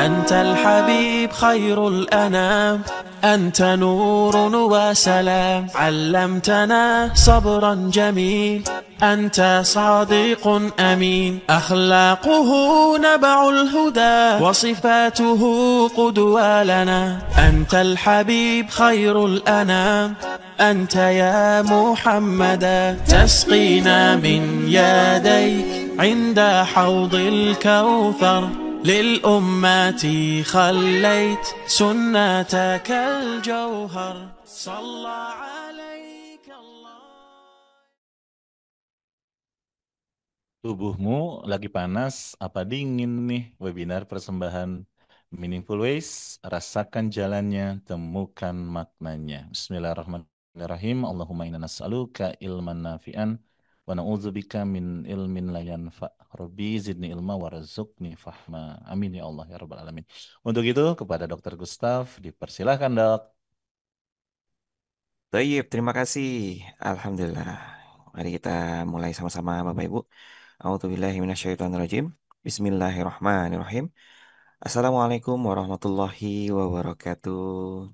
أنت الحبيب خير الأنام، أنت نور وسلام، علمتنا صبرا جميل، أنت صادق أمين، أخلاقه نبع الهدى، وصفاته قدوة لنا. أنت الحبيب خير الأنام، أنت يا محمدا، تسقينا من يديك عند حوض الكوثر، للأمة خليت سنتك الجوهر، صلى عليك الله. Tubuhmu lagi panas apa dingin nih? Webinar persembahan Meaningful Ways. Rasakan jalannya, temukan maknanya. Bismillahirrahmanirrahim. Allahumma inna nas'aluka ilman nafi'an wa na'udzubika min ilmin la yanfa'. Rabbi zidni ilma warzuqni fahma. Amin ya Allah ya rabbal alamin. Untuk itu kepada Dokter Gustaf dipersilahkan, Dok. Baik, terima kasih. Alhamdulillah. Mari kita mulai sama-sama Bapak Ibu. A'udzubillahi minasyaitonirrajim. Bismillahirrahmanirrahim. Assalamualaikum warahmatullahi wabarakatuh.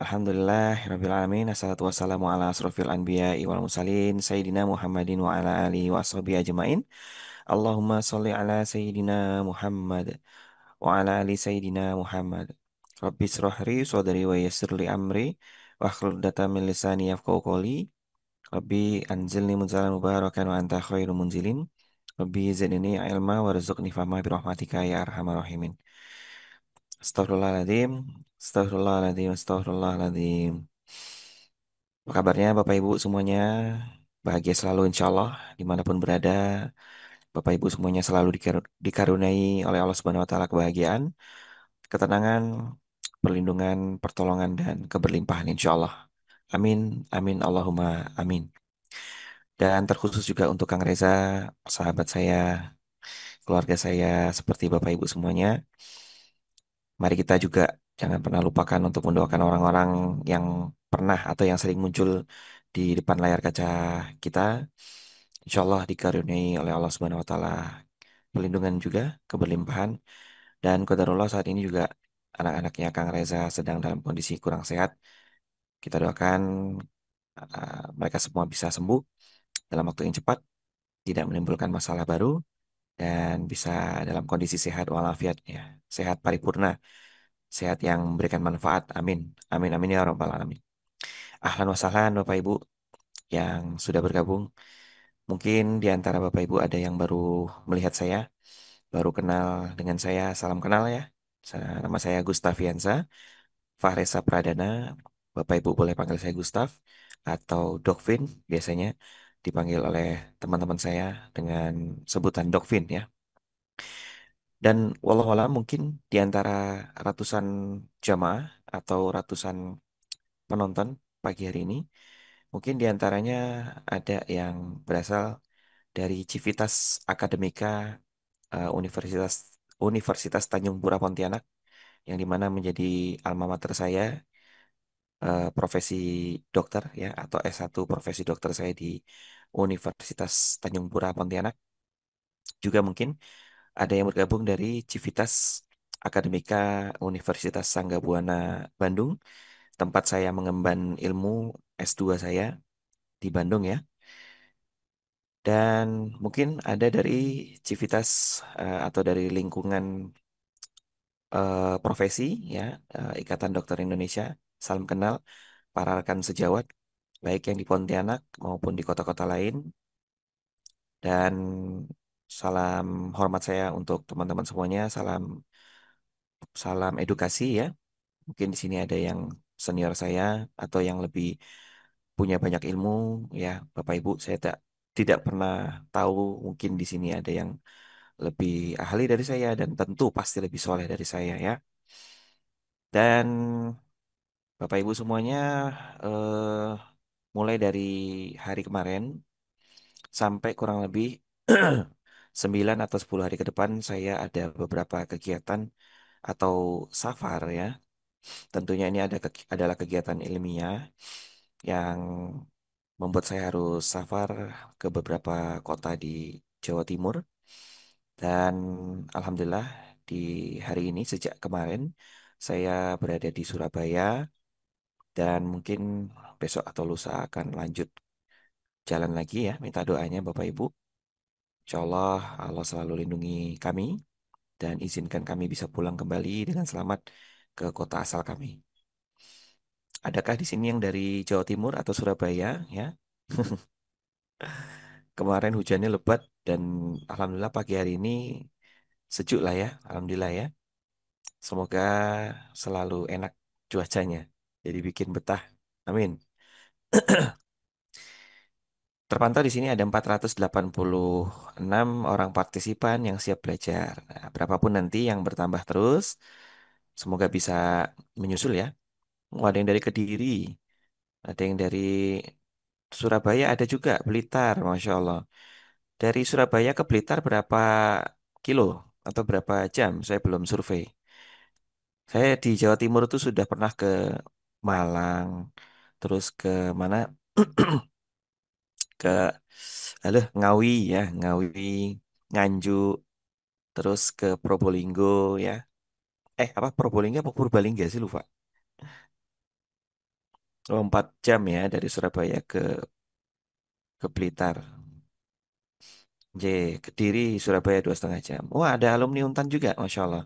Alhamdulillah Rabbil Alamin. Assalatu wassalamu ala asrofil anbiya'i wal mursalin Sayyidina Muhammadin wa ala alihi wa ashabihi ajma'in. Allahumma sholli ala Sayyidina Muhammad wa ala ali Sayyidina Muhammad. Rabbi shrahli sadri wa yassir li amri wa hlul datam min lisani yafqahu qawli. Rabbi anzilni munzalan mubarakan wa anta khairul munzilin. Rabbi zidni ilma warzuqni fahma bi rahmatika ya arhamar rahimin. Astagfirullahaladzim, astagfirullahaladzim, astagfirullahaladzim. Apa kabarnya Bapak Ibu semuanya? Bahagia selalu insya Allah dimanapun berada. Bapak Ibu semuanya selalu dikaruniai oleh Allah Subhanahu Wa Taala kebahagiaan, ketenangan, perlindungan, pertolongan dan keberlimpahan insya Allah. Amin, amin, Allahumma amin. Dan terkhusus juga untuk Kang Reza, sahabat saya, keluarga saya, seperti Bapak Ibu semuanya. Mari kita juga jangan pernah lupakan untuk mendoakan orang-orang yang pernah atau yang sering muncul di depan layar kaca kita. Insya Allah dikaruniai oleh Allah Subhanahu Wa Taala perlindungan juga, keberlimpahan. Dan qadarullah saat ini juga anak-anaknya Kang Reza sedang dalam kondisi kurang sehat. Kita doakan mereka semua bisa sembuh dalam waktu yang cepat, tidak menimbulkan masalah baru, dan bisa dalam kondisi sehat walafiat ya, sehat paripurna, sehat yang memberikan manfaat. Amin. Amin amin ya rabbal alamin. Ahlan wa sahlan Bapak Ibu yang sudah bergabung. Mungkin di antara Bapak Ibu ada yang baru melihat saya, baru kenal dengan saya. Salam kenal ya. Nama saya Gustaviansa Fahresa Pradana. Bapak Ibu boleh panggil saya Gustaf atau Dokvin, biasanya dipanggil oleh teman-teman saya dengan sebutan Dokvin ya. Dan wallahualam mungkin di antara ratusan jamaah atau ratusan penonton pagi hari ini, mungkin di antaranya ada yang berasal dari Civitas Akademika Universitas Universitas Tanjung Pura Pontianak, yang dimana menjadi alma mater saya, profesi dokter ya, atau S1 profesi dokter saya di Universitas Tanjung Pura Pontianak. Juga mungkin ada yang bergabung dari Civitas Akademika Universitas Sangga Buana Bandung, tempat saya mengemban ilmu S2 saya di Bandung ya. Dan mungkin ada dari Civitas atau dari lingkungan profesi ya, Ikatan Dokter Indonesia. Salam kenal para rekan sejawat, baik yang di Pontianak maupun di kota-kota lain. Dan salam hormat saya untuk teman-teman semuanya. Salam salam edukasi ya. Mungkin di sini ada yang senior saya atau yang lebih punya banyak ilmu ya, Bapak Ibu. Saya tidak pernah tahu, mungkin di sini ada yang lebih ahli dari saya dan tentu pasti lebih soleh dari saya ya. Dan Bapak Ibu semuanya, eh, mulai dari hari kemarin sampai kurang lebih 9 atau 10 hari ke depan, saya ada beberapa kegiatan atau safar ya. Tentunya ini adalah kegiatan ilmiah yang membuat saya harus safar ke beberapa kota di Jawa Timur. Dan alhamdulillah di hari ini sejak kemarin saya berada di Surabaya dan mungkin besok atau lusa akan lanjut jalan lagi ya. Minta doanya Bapak Ibu. Insya Allah Allah selalu lindungi kami dan izinkan kami bisa pulang kembali dengan selamat ke kota asal kami. Adakah di sini yang dari Jawa Timur atau Surabaya ya? Kemarin hujannya lebat dan alhamdulillah pagi hari ini sejuk lah ya. Alhamdulillah ya. Semoga selalu enak cuacanya. Jadi bikin betah. Amin. Terpantau di sini ada 486 orang partisipan yang siap belajar. Nah, berapapun nanti yang bertambah terus, semoga bisa menyusul ya. Oh, ada yang dari Kediri, ada yang dari Surabaya, ada juga Blitar, Masya Allah. Dari Surabaya ke Blitar berapa kilo atau berapa jam? Saya belum survei. Saya di Jawa Timur itu sudah pernah ke Malang, terus ke mana? Ke Ngawi ya, Ngawi, Nganjuk, terus ke Probolinggo ya. Apa Probolinggo apa Purbalingga sih lupa. Oh, 4 jam ya dari Surabaya ke Blitar. J, Kediri, Surabaya 2,5 jam. Wah, ada alumni Untan juga, Masya Allah.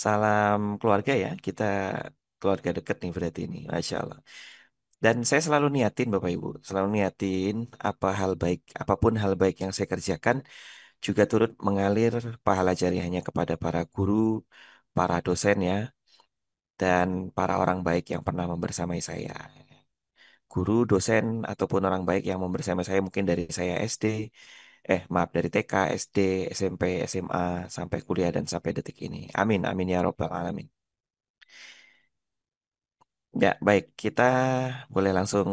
Salam keluarga ya, kita keluarga dekat nih berarti ini, Masya Allah. Dan saya selalu niatin Bapak Ibu, selalu niatin apa hal baik, apapun hal baik yang saya kerjakan, juga turut mengalir pahala jariahnya kepada para guru, para dosen ya, dan para orang baik yang pernah membersamai saya. Guru, dosen, ataupun orang baik yang membersamai saya mungkin dari saya SD, maaf dari TK, SD, SMP, SMA, sampai kuliah dan sampai detik ini. Amin, amin ya robbal alamin. Ya, baik, kita boleh langsung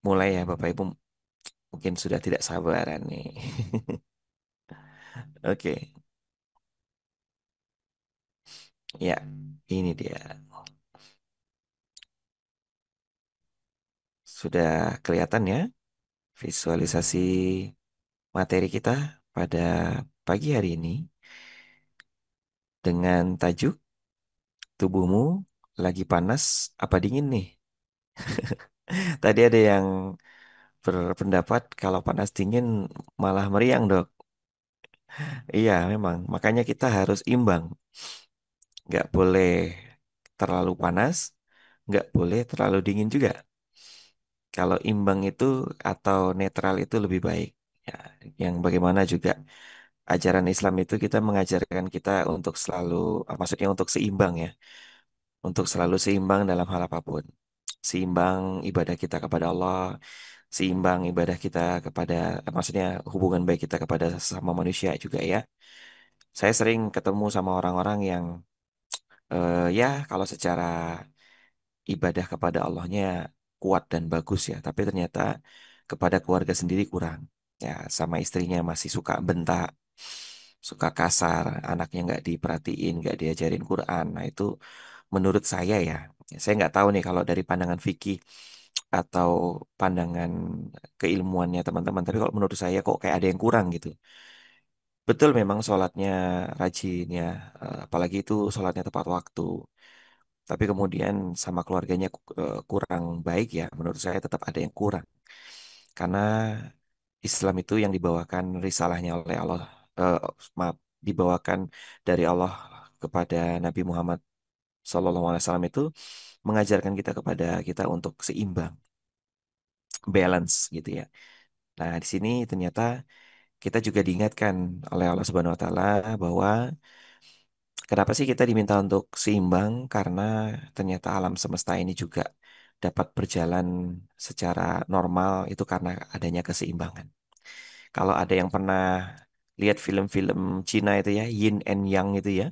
mulai ya Bapak Ibu. Mungkin sudah tidak sabaran nih. Oke, ya, ini dia. Sudah kelihatan ya visualisasi materi kita pada pagi hari ini dengan tajuk tubuhmu lagi panas apa dingin nih? Tadi ada yang berpendapat kalau panas dingin malah meriang, Dok. Iya, memang. Makanya kita harus imbang. Nggak boleh terlalu panas, nggak boleh terlalu dingin juga. Kalau imbang itu atau netral itu lebih baik. Ya, yang bagaimana juga ajaran Islam itu kita mengajarkan kita untuk selalu, maksudnya untuk seimbang ya, untuk selalu seimbang dalam hal apapun. Seimbang ibadah kita kepada Allah, seimbang ibadah kita kepada, maksudnya hubungan baik kita kepada sesama manusia juga ya. Saya sering ketemu sama orang-orang yang ya kalau secara ibadah kepada Allahnya kuat dan bagus ya, tapi ternyata kepada keluarga sendiri kurang. Ya, sama istrinya masih suka bentak, suka kasar, anaknya nggak diperhatiin, nggak diajarin Quran. Nah itu menurut saya ya, saya nggak tahu nih kalau dari pandangan fikih atau pandangan keilmuannya teman-teman, tapi kalau menurut saya kok kayak ada yang kurang gitu. Betul memang sholatnya rajin ya, apalagi itu sholatnya tepat waktu. Tapi kemudian sama keluarganya kurang baik ya, menurut saya tetap ada yang kurang. Karena Islam itu yang dibawakan risalahnya oleh Allah, eh, maaf, dibawakan dari Allah kepada Nabi Muhammad SAW itu mengajarkan kita kepada kita untuk seimbang, balance gitu ya. Nah, di sini ternyata kita juga diingatkan oleh Allah Subhanahu wa taala bahwa kenapa sih kita diminta untuk seimbang? Karena ternyata alam semesta ini juga dapat berjalan secara normal itu karena adanya keseimbangan. Kalau ada yang pernah lihat film-film Cina itu ya, Yin and Yang itu ya,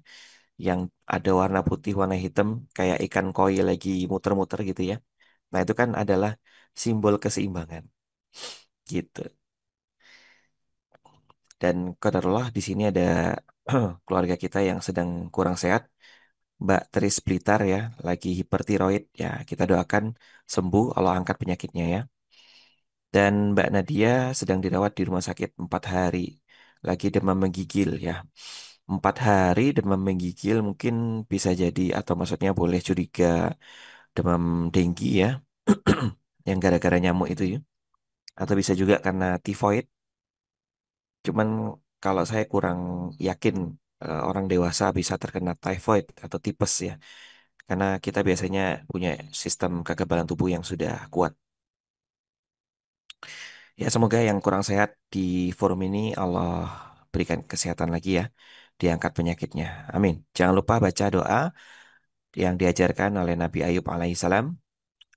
yang ada warna putih, warna hitam, kayak ikan koi lagi muter-muter gitu ya. Nah, itu kan adalah simbol keseimbangan gitu. Dan qadarullah di sini ada keluarga kita yang sedang kurang sehat. Mbak Tris Blitar ya, lagi hipertiroid ya, kita doakan sembuh, Allah angkat penyakitnya ya. Dan Mbak Nadia sedang dirawat di rumah sakit 4 hari, lagi demam menggigil ya. 4 hari demam menggigil mungkin bisa jadi, atau maksudnya boleh curiga demam denggi ya, yang gara-gara nyamuk itu ya. Atau bisa juga karena tifoid. Cuman kalau saya kurang yakin orang dewasa bisa terkena typhoid atau tipes ya. Karena kita biasanya punya sistem kekebalan tubuh yang sudah kuat. Ya semoga yang kurang sehat di forum ini Allah berikan kesehatan lagi ya. Diangkat penyakitnya. Amin. Jangan lupa baca doa yang diajarkan oleh Nabi Ayub alaihissalam.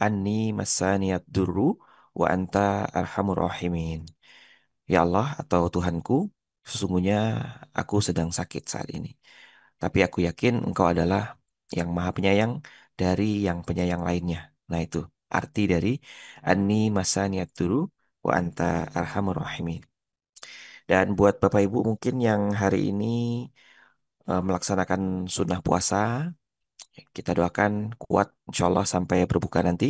Anni masaniyad durru wa anta arhamur rahimin. Ya Allah atau Tuhanku, sesungguhnya aku sedang sakit saat ini. Tapi aku yakin Engkau adalah yang maha penyayang dari yang penyayang lainnya. Nah itu arti dari Anni masaniyad durru wa anta arhamur rahimin. Dan buat Bapak Ibu mungkin yang hari ini melaksanakan sunnah puasa, kita doakan kuat insya Allah sampai berbuka nanti.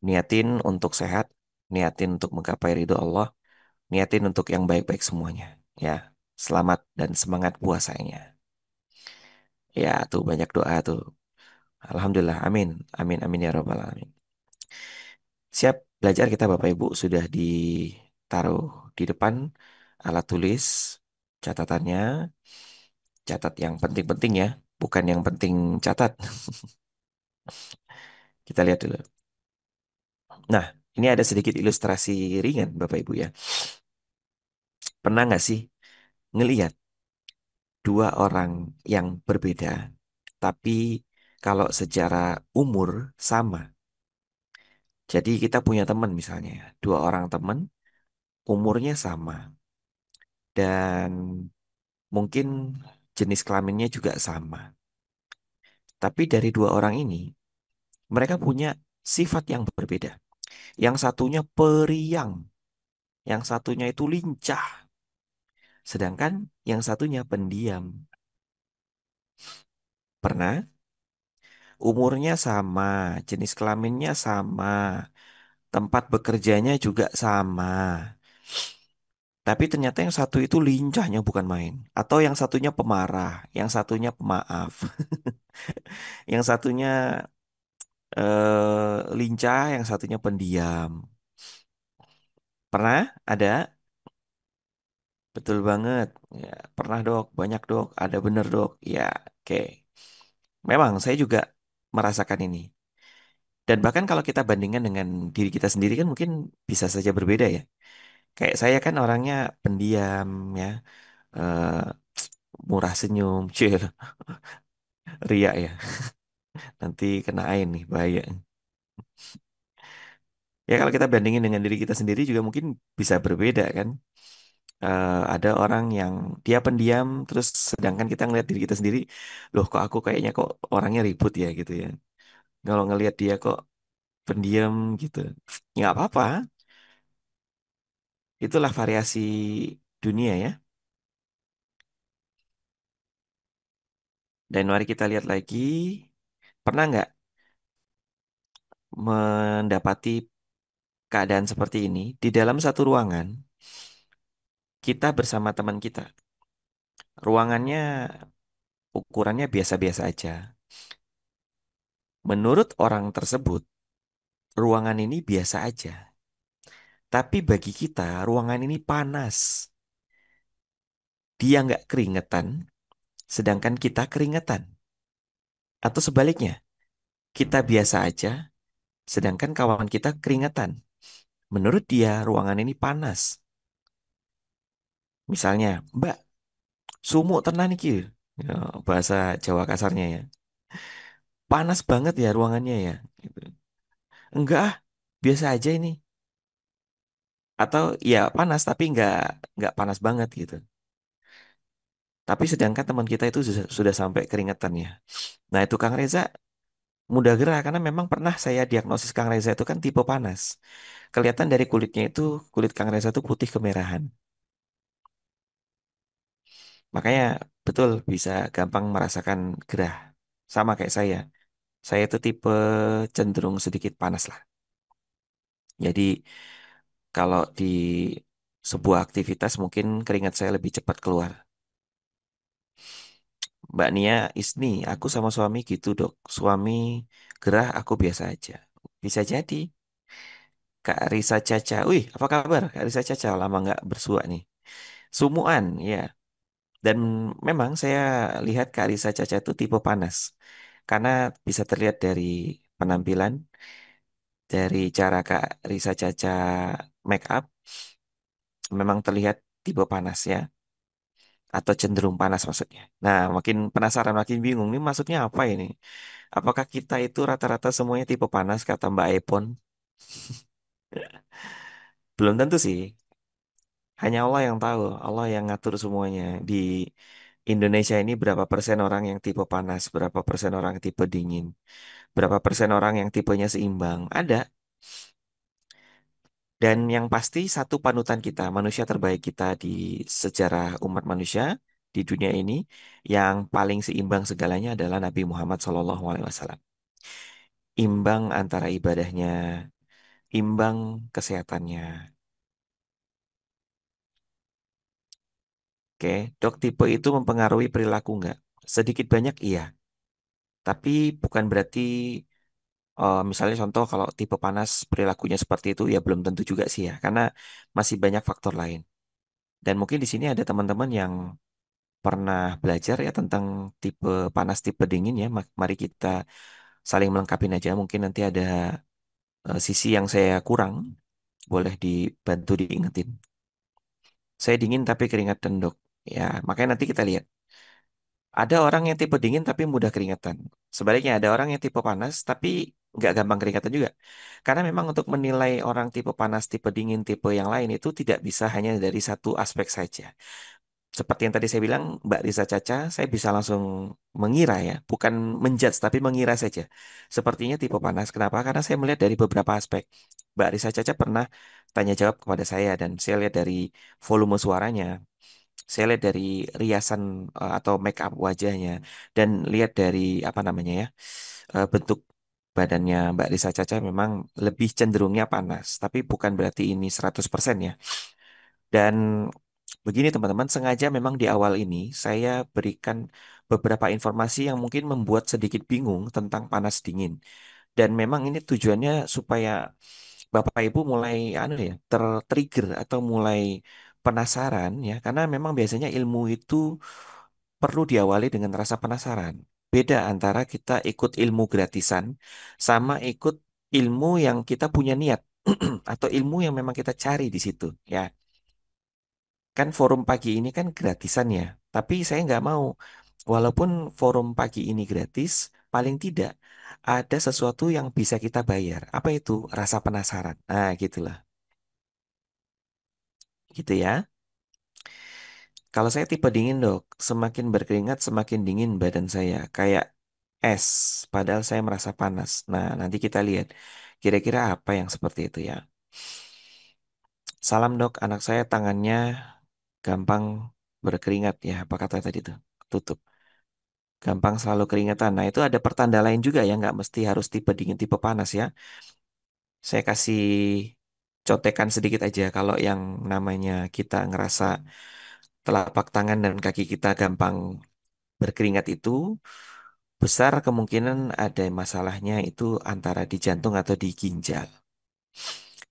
Niatin untuk sehat, niatin untuk menggapai ridho Allah, niatin untuk yang baik-baik semuanya. Ya, selamat dan semangat puasanya. Ya, tuh banyak doa tuh. Alhamdulillah, amin. Amin, amin ya robbal alamin. Siap belajar kita Bapak Ibu sudah ditaruh di depan alat tulis catatannya, catat yang penting-penting ya, bukan yang penting catat. Kita lihat dulu. Nah, ini ada sedikit ilustrasi ringan Bapak Ibu ya. Pernah nggak sih ngelihat dua orang yang berbeda, tapi kalau secara umur sama? Jadi kita punya teman misalnya, ya, dua orang teman, umurnya sama, dan mungkin jenis kelaminnya juga sama. Tapi dari dua orang ini, mereka punya sifat yang berbeda. Yang satunya periang, yang satunya itu lincah, sedangkan yang satunya pendiam. Pernah? Umurnya sama, jenis kelaminnya sama, tempat bekerjanya juga sama. Tapi ternyata yang satu itu lincahnya bukan main. Atau yang satunya pemarah, yang satunya pemaaf. Yang satunya lincah, yang satunya pendiam. Pernah? Ada? Betul banget. Ya, pernah dok, banyak dok, ada bener dok. Ya, oke. Memang saya juga merasakan ini. Dan bahkan kalau kita bandingkan dengan diri kita sendiri kan mungkin bisa saja berbeda ya. Kayak saya kan orangnya pendiam ya, eh, murah senyum, chill, ria ya. Nanti kena air nih, bahaya. Ya kalau kita bandingin dengan diri kita sendiri juga mungkin bisa berbeda kan. Ada orang yang dia pendiam, terus sedangkan kita ngelihat diri kita sendiri, loh kok aku kayaknya kok orangnya ribut ya gitu ya. Kalau ngelihat dia kok pendiam gitu, ya nggak apa-apa. Itulah variasi dunia ya. Dan mari kita lihat lagi, pernah nggak mendapati keadaan seperti ini di dalam satu ruangan, kita bersama teman kita. Ruangannya ukurannya biasa-biasa aja. Menurut orang tersebut, ruangan ini biasa aja. Tapi bagi kita, ruangan ini panas. Dia nggak keringetan, sedangkan kita keringetan. Atau sebaliknya, kita biasa aja, sedangkan kawan kita keringetan. Menurut dia, ruangan ini panas. Misalnya, Mbak, sumuk tenan iki. Ya, bahasa Jawa kasarnya ya. Panas banget ya ruangannya ya. Gitu. Enggak, ah, biasa aja ini. Atau ya panas tapi nggak panas banget gitu. Tapi sedangkan teman kita itu sudah sampai keringetan ya. Nah itu Kang Reza mudah gerah karena memang pernah saya diagnosis Kang Reza itu kan tipe panas. Kelihatan dari kulitnya itu kulit Kang Reza itu putih kemerahan. Makanya betul bisa gampang merasakan gerah. Sama kayak saya. Saya itu tipe cenderung sedikit panas lah. Jadi kalau di sebuah aktivitas mungkin keringat saya lebih cepat keluar. Mbak Nia Isni, aku sama suami gitu dok. Suami gerah, aku biasa aja. Bisa jadi. Kak Risa Caca, wih apa kabar Kak Risa Caca? Lama nggak bersua nih. Sumuan, ya. Dan memang saya lihat Kak Risa Caca itu tipe panas. Karena bisa terlihat dari penampilan, dari cara Kak Risa Caca make up, memang terlihat tipe panas ya. Atau cenderung panas maksudnya. Nah, makin penasaran, makin bingung. Ini maksudnya apa ini? Apakah kita itu rata-rata semuanya tipe panas kata Mbak Epon? Belum tentu sih. Hanya Allah yang tahu. Allah yang ngatur semuanya. Di Indonesia ini berapa persen orang yang tipe panas, berapa persen orang yang tipe dingin, berapa persen orang yang tipenya seimbang. Ada. Dan yang pasti satu panutan kita, manusia terbaik kita di sejarah umat manusia di dunia ini, yang paling seimbang segalanya adalah Nabi Muhammad SAW. Imbang antara ibadahnya, imbang kesehatannya. Oke, dok tipe itu mempengaruhi perilaku nggak? Sedikit banyak iya, tapi bukan berarti misalnya contoh kalau tipe panas perilakunya seperti itu ya belum tentu juga sih ya, karena masih banyak faktor lain. Dan mungkin di sini ada teman-teman yang pernah belajar ya tentang tipe panas, tipe dingin ya. Mari kita saling melengkapi aja. Mungkin nanti ada sisi yang saya kurang, boleh dibantu diingetin. Saya dingin tapi keringetan dok. Ya, makanya nanti kita lihat. Ada orang yang tipe dingin tapi mudah keringetan. Sebaliknya ada orang yang tipe panas tapi nggak gampang keringetan juga. Karena memang untuk menilai orang tipe panas, tipe dingin, tipe yang lain itu tidak bisa hanya dari satu aspek saja. Seperti yang tadi saya bilang, Mbak Risa Caca, saya bisa langsung mengira ya, bukan menjudge tapi mengira saja. Sepertinya tipe panas. Kenapa? Karena saya melihat dari beberapa aspek. Mbak Risa Caca pernah tanya jawab kepada saya dan saya lihat dari volume suaranya. Saya lihat dari riasan atau make up wajahnya dan lihat dari apa namanya ya bentuk badannya Mbak Risa Caca memang lebih cenderungnya panas, tapi bukan berarti ini 100% ya. Dan begini teman-teman, sengaja memang di awal ini saya berikan beberapa informasi yang mungkin membuat sedikit bingung tentang panas dingin. Dan memang ini tujuannya supaya Bapak Ibu mulai anu ya, tertrigger atau mulai penasaran ya, karena memang biasanya ilmu itu perlu diawali dengan rasa penasaran. Beda antara kita ikut ilmu gratisan sama ikut ilmu yang kita punya niat atau ilmu yang memang kita cari di situ ya. Kan forum pagi ini kan gratisan ya, tapi saya nggak mau. Walaupun forum pagi ini gratis, paling tidak ada sesuatu yang bisa kita bayar. Apa itu? Rasa penasaran. Nah, gitulah. Gitu ya. Kalau saya tipe dingin dok, semakin berkeringat semakin dingin badan saya. Kayak es, padahal saya merasa panas. Nah, nanti kita lihat kira-kira apa yang seperti itu ya. Salam dok, anak saya tangannya gampang berkeringat ya. Apa kata tadi tuh? Tutup. Gampang selalu keringetan. Nah, itu ada pertanda lain juga ya, nggak mesti harus tipe dingin, tipe panas ya. Saya kasih contekan sedikit aja. Kalau yang namanya kita ngerasa telapak tangan dan kaki kita gampang berkeringat itu, besar kemungkinan ada masalahnya itu antara di jantung atau di ginjal.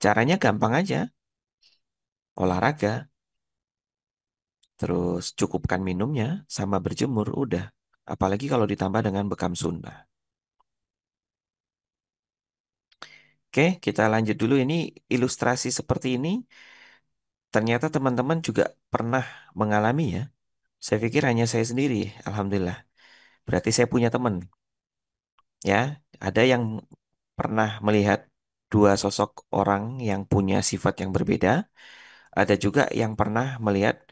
Caranya gampang aja, olahraga, terus cukupkan minumnya, sama berjemur, udah. Apalagi kalau ditambah dengan bekam sunnah. Oke, kita lanjut dulu. Ini ilustrasi seperti ini. Ternyata teman-teman juga pernah mengalami ya. Saya pikir hanya saya sendiri. Alhamdulillah. Berarti saya punya teman. Ya, ada yang pernah melihat dua sosok orang yang punya sifat yang berbeda. Ada juga yang pernah melihat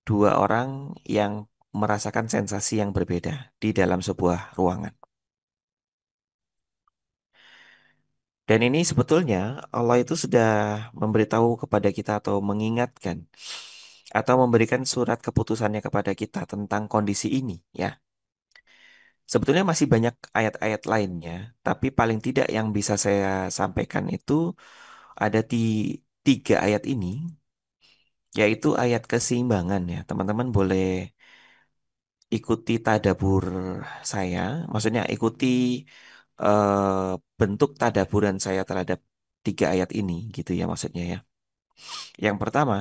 dua orang yang merasakan sensasi yang berbeda di dalam sebuah ruangan. Dan ini sebetulnya Allah itu sudah memberitahu kepada kita atau mengingatkan atau memberikan surat keputusannya kepada kita tentang kondisi ini ya. Sebetulnya masih banyak ayat-ayat lainnya, tapi paling tidak yang bisa saya sampaikan itu ada di tiga ayat ini, yaitu ayat keseimbangan ya. Teman-teman boleh ikuti tadabur saya, maksudnya ikuti bentuk tadaburan saya terhadap tiga ayat ini, gitu ya maksudnya ya. Yang pertama,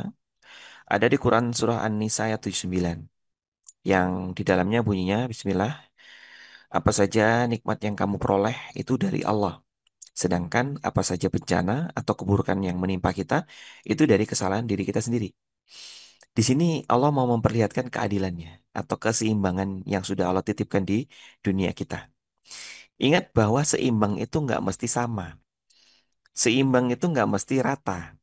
ada di Quran Surah An-Nisa ayat 79, yang di dalamnya bunyinya, Bismillah, apa saja nikmat yang kamu peroleh itu dari Allah. Sedangkan apa saja bencana atau keburukan yang menimpa kita itu dari kesalahan diri kita sendiri. Di sini Allah mau memperlihatkan keadilannya atau keseimbangan yang sudah Allah titipkan di dunia kita. Ingat bahwa seimbang itu nggak mesti sama. Seimbang itu nggak mesti rata.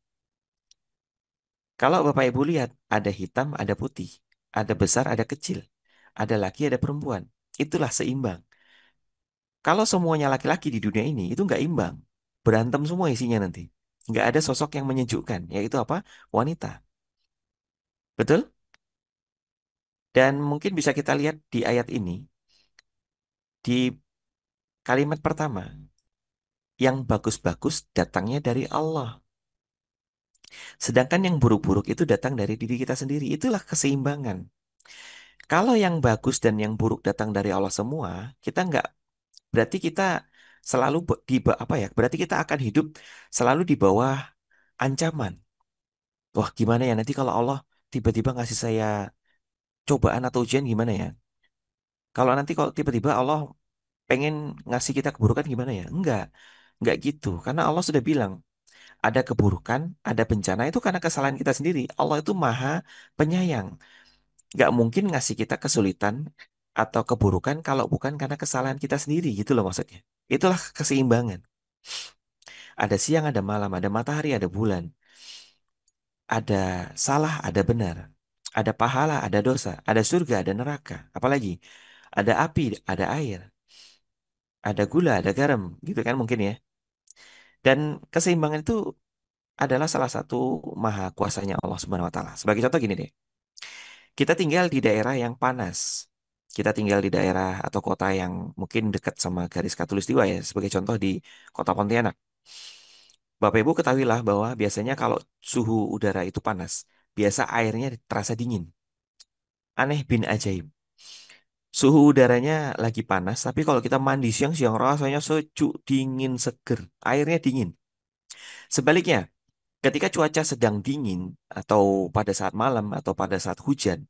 Kalau Bapak Ibu lihat, ada hitam, ada putih. Ada besar, ada kecil. Ada laki, ada perempuan. Itulah seimbang. Kalau semuanya laki-laki di dunia ini, itu nggak imbang. Berantem semua isinya nanti. Nggak ada sosok yang menyejukkan, yaitu apa? Wanita. Betul? Dan mungkin bisa kita lihat di ayat ini, di kalimat pertama, yang bagus-bagus datangnya dari Allah. Sedangkan yang buruk-buruk itu datang dari diri kita sendiri. Itulah keseimbangan. Kalau yang bagus dan yang buruk datang dari Allah semua, kita nggak, berarti kita selalu apa ya? Berarti kita akan hidup selalu di bawah ancaman. Wah, gimana ya nanti kalau Allah tiba-tiba ngasih saya cobaan atau ujian gimana ya? Kalau tiba-tiba Allah pengen ngasih kita keburukan gimana ya? Enggak gitu. Karena Allah sudah bilang, ada keburukan, ada bencana itu karena kesalahan kita sendiri. Allah itu maha penyayang. Nggak mungkin ngasih kita kesulitan atau keburukan kalau bukan karena kesalahan kita sendiri gitu loh maksudnya. Itulah keseimbangan. Ada siang, ada malam, ada matahari, ada bulan. Ada salah, ada benar. Ada pahala, ada dosa. Ada surga, ada neraka. Apalagi? Ada api, ada air. Ada gula, ada garam. Gitu kan mungkin ya. Dan keseimbangan itu adalah salah satu maha kuasanya Allah Subhanahu wa taala. Sebagai contoh gini deh. Kita tinggal di daerah yang panas. Kita tinggal di daerah atau kota yang mungkin dekat sama garis khatulistiwa ya. Sebagai contoh di kota Pontianak. Bapak Ibu ketahuilah bahwa biasanya kalau suhu udara itu panas, biasa airnya terasa dingin. Aneh bin ajaib. Suhu udaranya lagi panas, tapi kalau kita mandi siang-siang rasanya sejuk, dingin, seger. Airnya dingin. Sebaliknya, ketika cuaca sedang dingin atau pada saat malam atau pada saat hujan,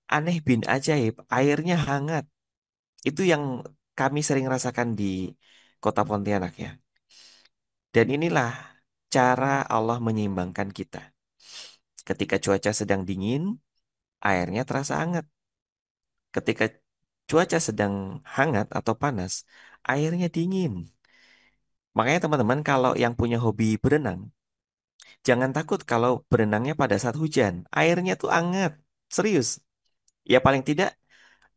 aneh bin ajaib, airnya hangat. Itu yang kami sering rasakan di kota Pontianak ya. Dan inilah cara Allah menyeimbangkan kita. Ketika cuaca sedang dingin, airnya terasa hangat. Ketika cuaca sedang hangat atau panas, airnya dingin. Makanya teman-teman kalau yang punya hobi berenang, jangan takut kalau berenangnya pada saat hujan. Airnya tuh hangat. Serius. Ya paling tidak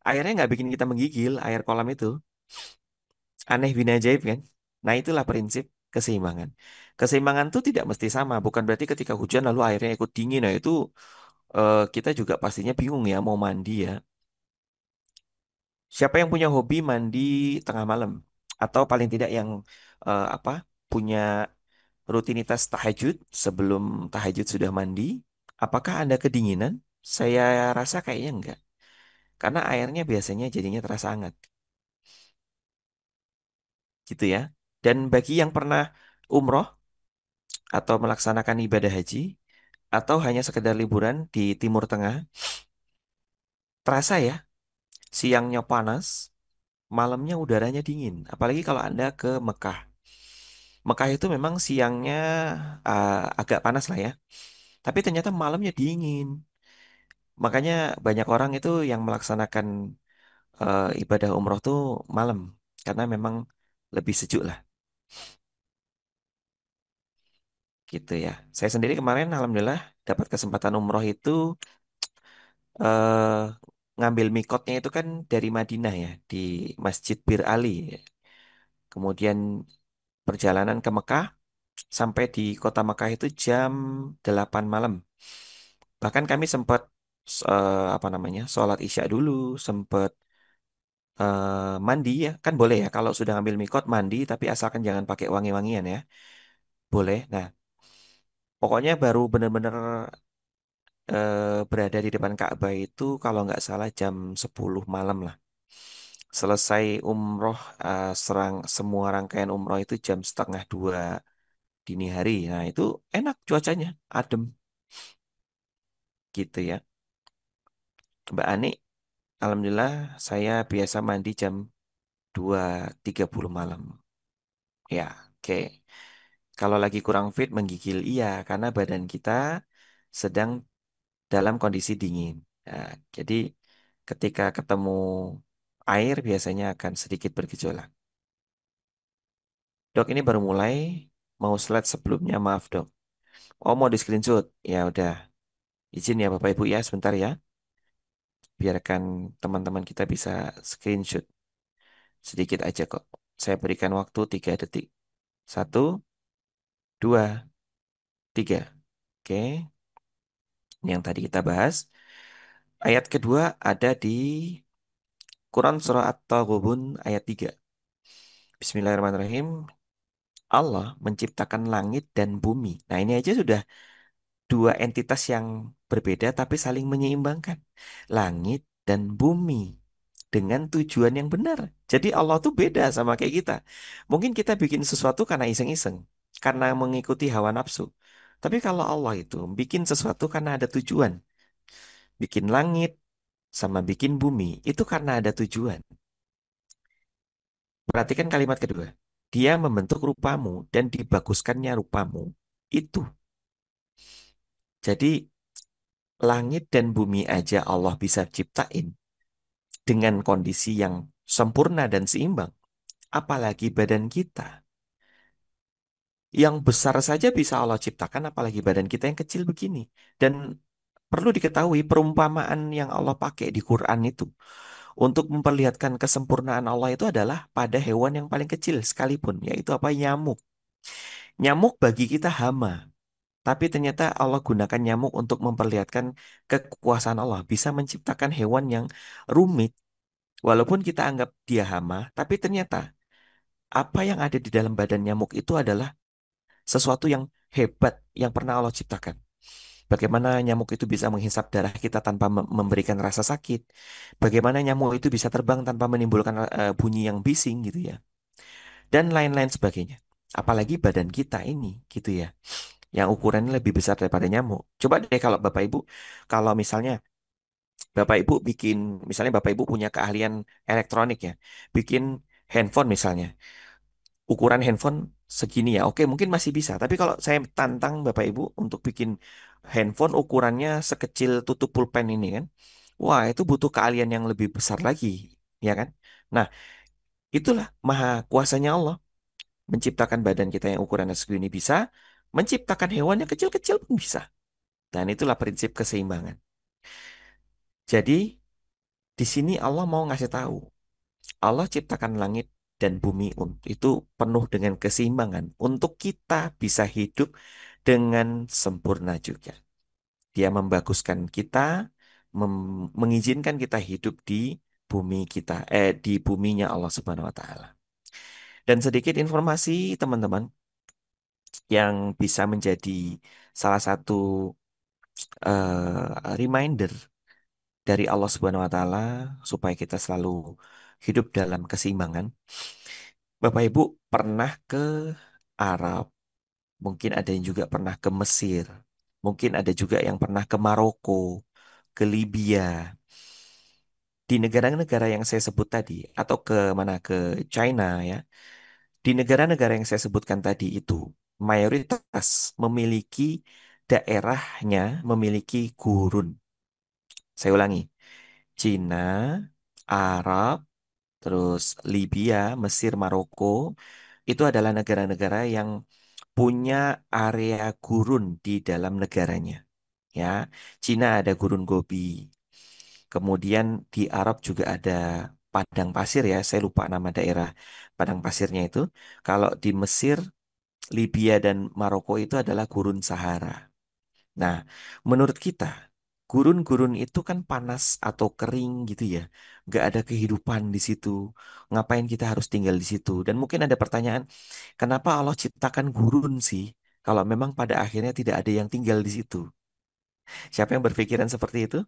airnya nggak bikin kita menggigil, air kolam itu. Aneh bin ajaib kan? Nah itulah prinsip keseimbangan. Keseimbangan itu tidak mesti sama. Bukan berarti ketika hujan lalu airnya ikut dingin. Nah itu kita juga pastinya bingung ya mau mandi ya. Siapa yang punya hobi mandi tengah malam? Atau paling tidak yang apa punya rutinitas tahajud sebelum tahajud sudah mandi? Apakah Anda kedinginan? Saya rasa kayaknya enggak. Karena airnya biasanya jadinya terasa hangat. Gitu ya. Dan bagi yang pernah umroh atau melaksanakan ibadah haji atau hanya sekedar liburan di Timur Tengah, terasa ya, siangnya panas, malamnya udaranya dingin. Apalagi kalau Anda ke Mekah. Mekah itu memang siangnya agak panas lah ya, tapi ternyata malamnya dingin. Makanya banyak orang itu yang melaksanakan ibadah umroh tuh malam, karena memang lebih sejuk lah, gitu ya. Saya sendiri kemarin alhamdulillah dapat kesempatan umroh itu eh, ngambil mikotnya itu kan dari Madinah ya, di Masjid Bir Ali. Kemudian perjalanan ke Mekah sampai di kota Mekah itu jam 8 malam. Bahkan kami sempat apa namanya? Sholat Isya dulu, sempat mandi ya. Kan boleh ya kalau sudah ngambil mikot mandi tapi asalkan jangan pakai wangi-wangian ya. Boleh. Nah, pokoknya baru bener-bener berada di depan Ka'bah itu kalau nggak salah jam 10 malam lah. Selesai umroh, semua rangkaian umroh itu jam setengah 2 dini hari. Nah itu enak cuacanya, adem gitu ya. Mbak Ani, alhamdulillah saya biasa mandi jam 2.30 malam. Ya, oke. Kalau lagi kurang fit menggigil, iya, karena badan kita sedang dalam kondisi dingin. Nah, jadi ketika ketemu air biasanya akan sedikit bergejolak. Dok, ini baru mulai, mau slide sebelumnya, maaf dok. Oh, mau di screenshot? Ya udah, izin ya Bapak Ibu ya, sebentar ya. Biarkan teman-teman kita bisa screenshot sedikit aja kok. Saya berikan waktu 3 detik. Satu, dua, tiga. Oke, ini yang tadi kita bahas. Ayat kedua ada di Quran Surah At-Taghabun ayat 3. Bismillahirrahmanirrahim. Allah menciptakan langit dan bumi. Nah, ini aja sudah dua entitas yang berbeda tapi saling menyeimbangkan. Langit dan bumi dengan tujuan yang benar. Jadi Allah tuh beda sama kayak kita. Mungkin kita bikin sesuatu karena iseng-iseng, karena mengikuti hawa nafsu. Tapi kalau Allah itu bikin sesuatu karena ada tujuan. Bikin langit sama bikin bumi itu karena ada tujuan. Perhatikan kalimat kedua. Dia membentuk rupamu dan dibaguskannya rupamu. Itu. Jadi langit dan bumi aja Allah bisa ciptain dengan kondisi yang sempurna dan seimbang. Apalagi badan kita. Yang besar saja bisa Allah ciptakan, apalagi badan kita yang kecil begini. Dan perlu diketahui perumpamaan yang Allah pakai di Quran itu untuk memperlihatkan kesempurnaan Allah itu adalah pada hewan yang paling kecil sekalipun, yaitu apa? Nyamuk. Nyamuk bagi kita hama, tapi ternyata Allah gunakan nyamuk untuk memperlihatkan kekuasaan Allah, bisa menciptakan hewan yang rumit, walaupun kita anggap dia hama, tapi ternyata apa yang ada di dalam badan nyamuk itu adalah sesuatu yang hebat yang pernah Allah ciptakan. Bagaimana nyamuk itu bisa menghisap darah kita tanpa memberikan rasa sakit. Bagaimana nyamuk itu bisa terbang tanpa menimbulkan bunyi yang bising gitu ya. Dan lain-lain sebagainya. Apalagi badan kita ini gitu ya. Yang ukurannya lebih besar daripada nyamuk. Coba deh kalau Bapak Ibu, kalau misalnya Bapak Ibu bikin, misalnya Bapak Ibu punya keahlian elektronik ya. Bikin handphone misalnya. Ukuran handphone segini ya. Oke, mungkin masih bisa. Tapi kalau saya tantang Bapak Ibu untuk bikin handphone ukurannya sekecil tutup pulpen ini kan. Wah, itu butuh keahlian yang lebih besar lagi, ya kan? Nah, itulah maha kuasanya Allah menciptakan badan kita yang ukurannya segini bisa, menciptakan hewan yang kecil-kecil pun bisa. Dan itulah prinsip keseimbangan. Jadi, di sini Allah mau ngasih tahu, Allah ciptakan langit dan bumi itu penuh dengan keseimbangan untuk kita bisa hidup dengan sempurna juga. Dia membaguskan kita, mengizinkan kita hidup di bumi kita, di buminya Allah Subhanahu wa taala. Dan sedikit informasi teman-teman yang bisa menjadi salah satu reminder dari Allah Subhanahu wa taala supaya kita selalu hidup dalam keseimbangan. Bapak Ibu pernah ke Arab, mungkin ada yang juga pernah ke Mesir, mungkin ada juga yang pernah ke Maroko, ke Libya. Di negara-negara yang saya sebut tadi, atau ke mana, ke China ya, di negara-negara yang saya sebutkan tadi itu, mayoritas memiliki daerahnya memiliki gurun. Saya ulangi, Cina, Arab, terus Libya, Mesir, Maroko, itu adalah negara-negara yang punya area gurun di dalam negaranya. Ya, Cina ada gurun Gobi. Kemudian di Arab juga ada padang pasir ya, saya lupa nama daerah padang pasirnya itu. Kalau di Mesir, Libya dan Maroko itu adalah gurun Sahara. Nah, menurut kita, gurun-gurun itu kan panas atau kering gitu ya. Nggak ada kehidupan di situ. Ngapain kita harus tinggal di situ? Dan mungkin ada pertanyaan, kenapa Allah ciptakan gurun sih? Kalau memang pada akhirnya tidak ada yang tinggal di situ. Siapa yang berpikiran seperti itu?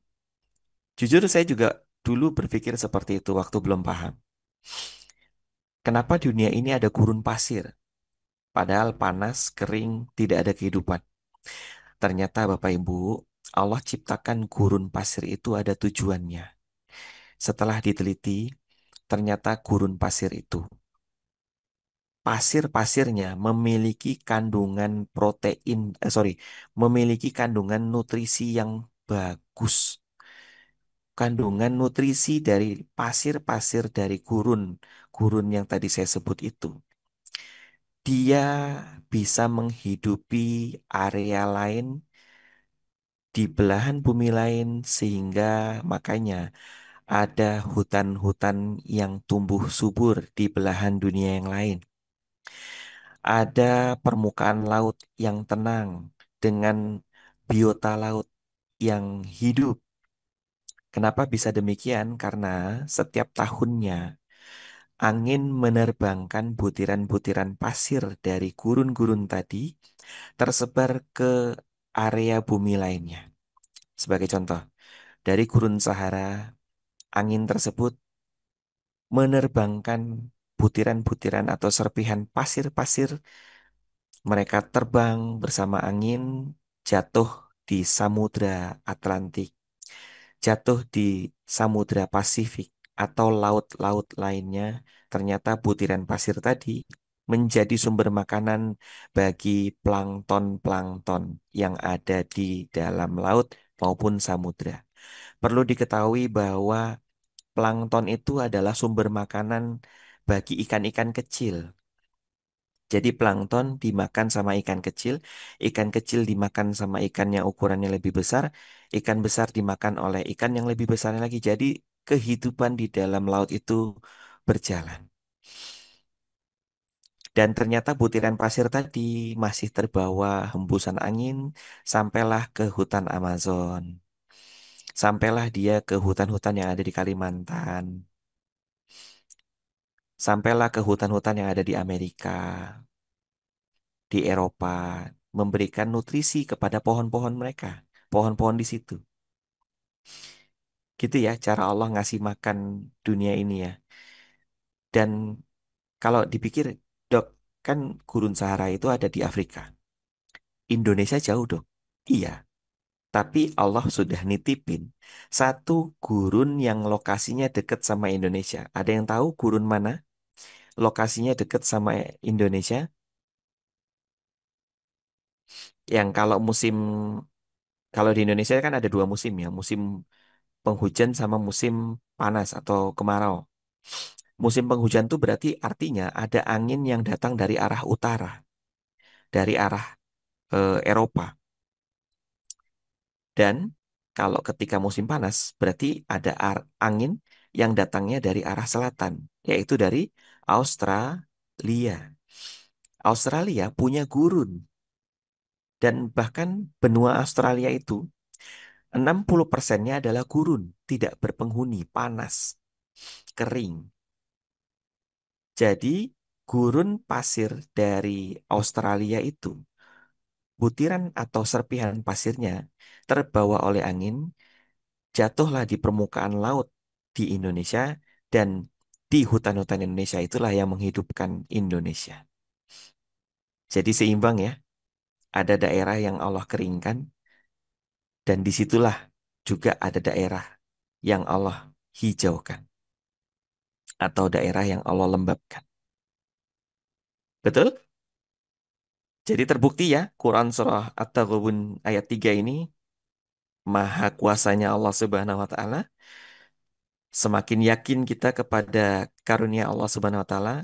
Jujur saya juga dulu berpikir seperti itu waktu belum paham. Kenapa dunia ini ada gurun pasir? Padahal panas, kering, tidak ada kehidupan. Ternyata Bapak Ibu, Allah ciptakan gurun pasir itu ada tujuannya. Setelah diteliti, ternyata gurun pasir itu, pasir-pasirnya memiliki kandungan protein, memiliki kandungan nutrisi yang bagus. Kandungan nutrisi dari pasir-pasir dari gurun, gurun yang tadi saya sebut itu, dia bisa menghidupi area lain di belahan bumi lain sehingga makanya ada hutan-hutan yang tumbuh subur di belahan dunia yang lain. Ada permukaan laut yang tenang dengan biota laut yang hidup. Kenapa bisa demikian? Karena setiap tahunnya angin menerbangkan butiran-butiran pasir dari gurun-gurun tadi tersebar ke area bumi lainnya. Sebagai contoh, dari gurun Sahara, angin tersebut menerbangkan butiran-butiran atau serpihan pasir-pasir. Mereka terbang bersama angin, jatuh di Samudra Atlantik, jatuh di Samudra Pasifik, atau laut-laut lainnya. Ternyata butiran pasir tadi menjadi sumber makanan bagi plankton-plankton yang ada di dalam laut maupun samudra. Perlu diketahui bahwa plankton itu adalah sumber makanan bagi ikan-ikan kecil. Jadi plankton dimakan sama ikan kecil dimakan sama ikan yang ukurannya lebih besar, ikan besar dimakan oleh ikan yang lebih besar lagi. Jadi kehidupan di dalam laut itu berjalan. Dan ternyata butiran pasir tadi masih terbawa hembusan angin sampailah ke hutan Amazon. Sampailah dia ke hutan-hutan yang ada di Kalimantan. Sampailah ke hutan-hutan yang ada di Amerika, di Eropa, memberikan nutrisi kepada pohon-pohon mereka, pohon-pohon di situ. Gitu ya cara Allah ngasih makan dunia ini ya. Dan kalau dipikir, dok, kan gurun Sahara itu ada di Afrika. Indonesia jauh dok. Iya, tapi Allah sudah nitipin satu gurun yang lokasinya dekat sama Indonesia. Ada yang tahu gurun mana lokasinya dekat sama Indonesia? Yang kalau di Indonesia kan ada dua musim ya, musim penghujan sama musim panas atau kemarau. Musim penghujan itu berarti artinya ada angin yang datang dari arah utara, dari arah Eropa. Dan kalau ketika musim panas, berarti ada angin yang datangnya dari arah selatan, yaitu dari Australia. Australia punya gurun, dan bahkan benua Australia itu 60%-nya adalah gurun, tidak berpenghuni, panas, kering. Jadi, gurun pasir dari Australia itu, butiran atau serpihan pasirnya terbawa oleh angin, jatuhlah di permukaan laut di Indonesia, dan di hutan-hutan Indonesia itulah yang menghidupkan Indonesia. Jadi seimbang ya, ada daerah yang Allah keringkan, dan disitulah juga ada daerah yang Allah hijaukan, atau daerah yang Allah lembabkan. Betul? Jadi terbukti ya, Quran Surah At-Taghabun ayat 3 ini, maha kuasanya Allah Subhanahu wa Ta'ala. Semakin yakin kita kepada karunia Allah Subhanahu wa Ta'ala,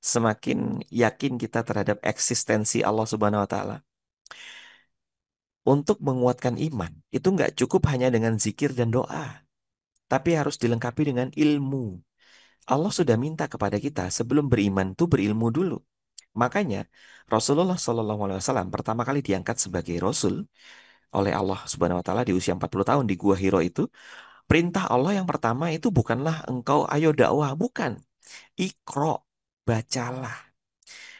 semakin yakin kita terhadap eksistensi Allah Subhanahu wa Ta'ala. Untuk menguatkan iman, itu nggak cukup hanya dengan zikir dan doa, tapi harus dilengkapi dengan ilmu. Allah sudah minta kepada kita sebelum beriman tuh berilmu dulu. Makanya Rasulullah SAW pertama kali diangkat sebagai Rasul oleh Allah Subhanahu Wa Taala di usia 40 tahun di Gua Hiro itu. Perintah Allah yang pertama itu bukanlah engkau ayo dakwah, bukan. Iqra, bacalah,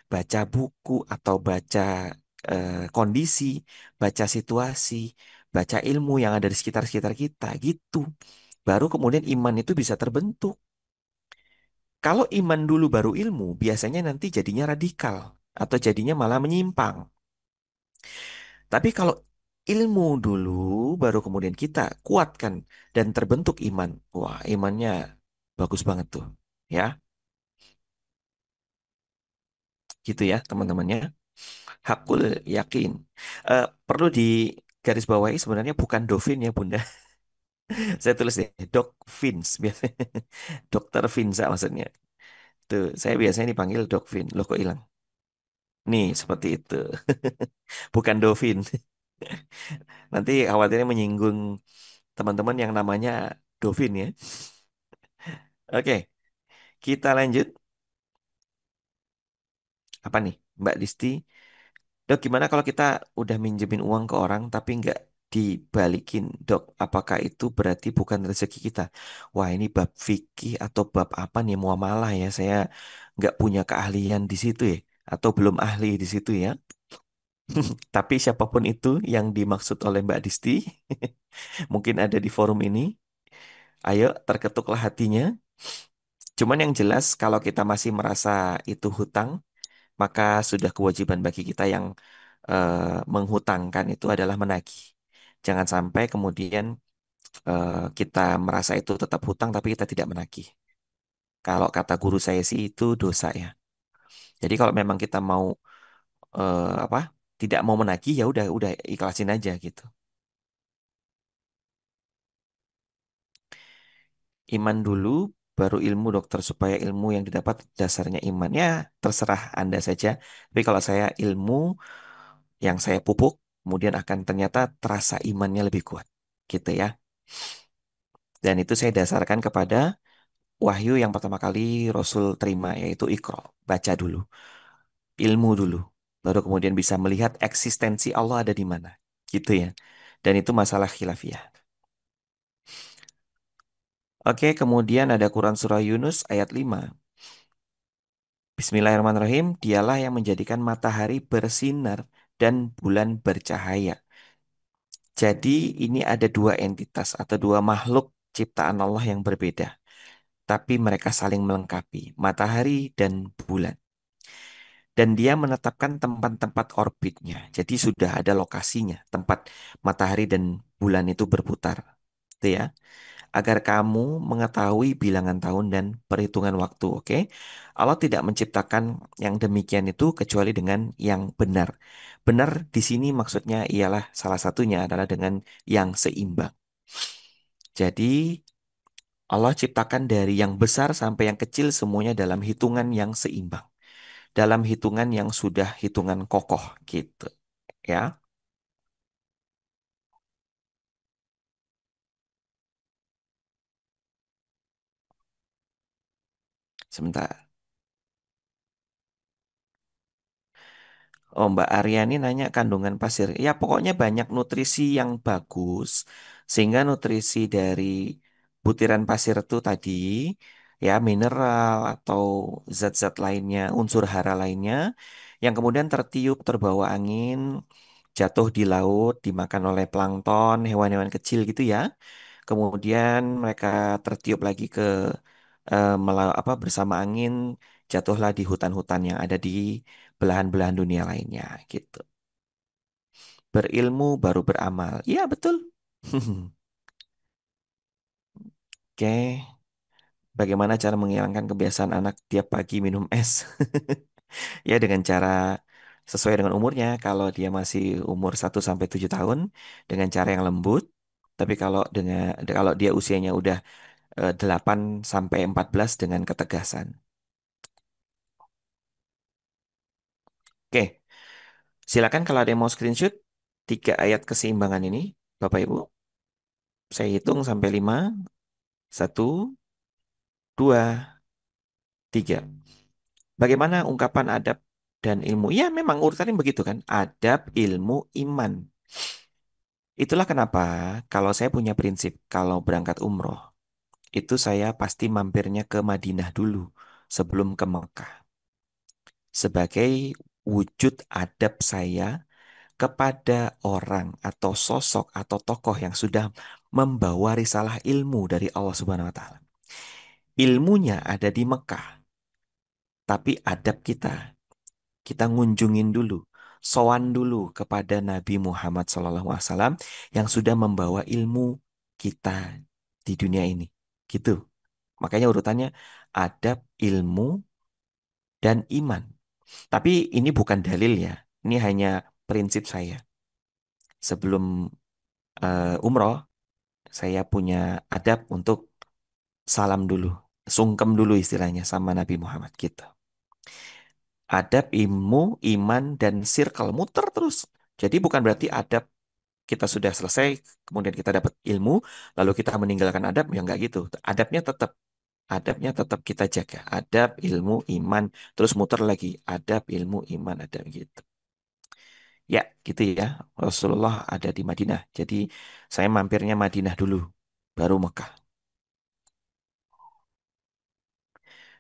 baca buku atau baca kondisi, baca situasi, baca ilmu yang ada di sekitar-sekitar kita gitu. Baru kemudian iman itu bisa terbentuk. Kalau iman dulu baru ilmu, biasanya nanti jadinya radikal atau jadinya malah menyimpang. Tapi kalau ilmu dulu baru kemudian kita kuatkan dan terbentuk iman. Wah, imannya bagus banget tuh. Ya, gitu ya teman-temannya. Hakul yakin. Perlu di garis bawahi sebenarnya bukan Dovin ya Bunda. Saya tulis deh, Dok Vins biasanya. Dokter Vinza maksudnya. Tuh, saya biasanya dipanggil Dok Vin. Loh kok hilang? Nih, seperti itu. Bukan Dovin. Nanti khawatirnya menyinggung teman-teman yang namanya Dovin ya. Oke, kita lanjut. Apa nih, Mbak Disti? Dok, gimana kalau kita udah minjemin uang ke orang tapi nggak dibalikin, Dok? Apakah itu berarti bukan rezeki kita? Wah, ini bab fikih atau bab apa nih, muamalah ya? Saya nggak punya keahlian di situ ya, atau belum ahli di situ ya. Tapi siapapun itu yang dimaksud oleh Mbak Disti, mungkin ada di forum ini. Ayo, terketuklah hatinya. Cuman yang jelas, kalau kita masih merasa itu hutang, maka sudah kewajiban bagi kita yang menghutangkan itu adalah menagih. Jangan sampai kemudian kita merasa itu tetap hutang tapi kita tidak menagih. Kalau kata guru saya sih itu dosa ya. Jadi kalau memang kita mau apa? Tidak mau menagih ya udah ikhlasin aja gitu. Iman dulu baru ilmu dokter supaya ilmu yang didapat dasarnya iman. Ya, terserah Anda saja. Tapi kalau saya ilmu yang saya pupuk kemudian akan ternyata terasa imannya lebih kuat. Gitu ya. Dan itu saya dasarkan kepada wahyu yang pertama kali Rasul terima yaitu Iqra, baca dulu, ilmu dulu, baru kemudian bisa melihat eksistensi Allah ada di mana, gitu ya. Dan itu masalah khilafiyah. Oke, kemudian ada Quran Surah Yunus ayat 5. Bismillahirrahmanirrahim, dialah yang menjadikan matahari bersinar dan bulan bercahaya. Jadi ini ada dua entitas atau dua makhluk ciptaan Allah yang berbeda, tapi mereka saling melengkapi, matahari dan bulan. Dan dia menetapkan tempat-tempat orbitnya. Jadi sudah ada lokasinya, tempat matahari dan bulan itu berputar. Gitu ya. Agar kamu mengetahui bilangan tahun dan perhitungan waktu, oke? Allah tidak menciptakan yang demikian itu kecuali dengan yang benar. Benar di sini maksudnya ialah salah satunya adalah dengan yang seimbang. Jadi Allah ciptakan dari yang besar sampai yang kecil semuanya dalam hitungan yang seimbang. Dalam hitungan yang sudah hitungan kokoh gitu ya. Sebentar. Oh, Mbak Aryani nanya kandungan pasir. Ya, pokoknya banyak nutrisi yang bagus sehingga nutrisi dari butiran pasir itu tadi ya mineral atau zat-zat lainnya, unsur hara lainnya yang kemudian tertiup terbawa angin, jatuh di laut, dimakan oleh plankton, hewan-hewan kecil gitu ya. Kemudian mereka tertiup lagi ke bersama angin, jatuhlah di hutan-hutan yang ada di belahan-belahan dunia lainnya gitu. Berilmu baru beramal. Iya, betul. Oke, bagaimana cara menghilangkan kebiasaan anak tiap pagi minum es? Ya dengan cara sesuai dengan umurnya. Kalau dia masih umur 1 sampai 7 tahun dengan cara yang lembut. Tapi kalau dia usianya udah 8 sampai 14 dengan ketegasan. Oke, silakan kalau ada yang mau screenshot 3 ayat keseimbangan ini, Bapak Ibu. Saya hitung sampai 5. 1, 2, 3. Bagaimana ungkapan adab dan ilmu? Ya, memang urutannya begitu kan. Adab, ilmu, iman. Itulah kenapa kalau saya punya prinsip, kalau berangkat umroh, itu saya pasti mampirnya ke Madinah dulu sebelum ke Mekah. Sebagai wujud adab saya kepada orang atau sosok atau tokoh yang sudah membawa risalah ilmu dari Allah Subhanahu wa taala. Ilmunya ada di Mekah, tapi adab kita ngunjungin dulu, sowan dulu kepada Nabi Muhammad SAW yang sudah membawa ilmu kita di dunia ini. Gitu. Makanya urutannya adab, ilmu, dan iman. Tapi ini bukan dalil ya. Ini hanya prinsip saya. Sebelum umroh, saya punya adab untuk salam dulu. Sungkem dulu istilahnya sama Nabi Muhammad gitu. Adab, ilmu, iman, dan circle muter terus. Jadi bukan berarti adab kita sudah selesai, kemudian kita dapat ilmu, lalu kita meninggalkan adab, ya nggak gitu. Adabnya tetap kita jaga. Adab, ilmu, iman, terus muter lagi. Adab, ilmu, iman, adab gitu. Ya, gitu ya. Rasulullah ada di Madinah. Jadi saya mampirnya Madinah dulu, baru Mekah.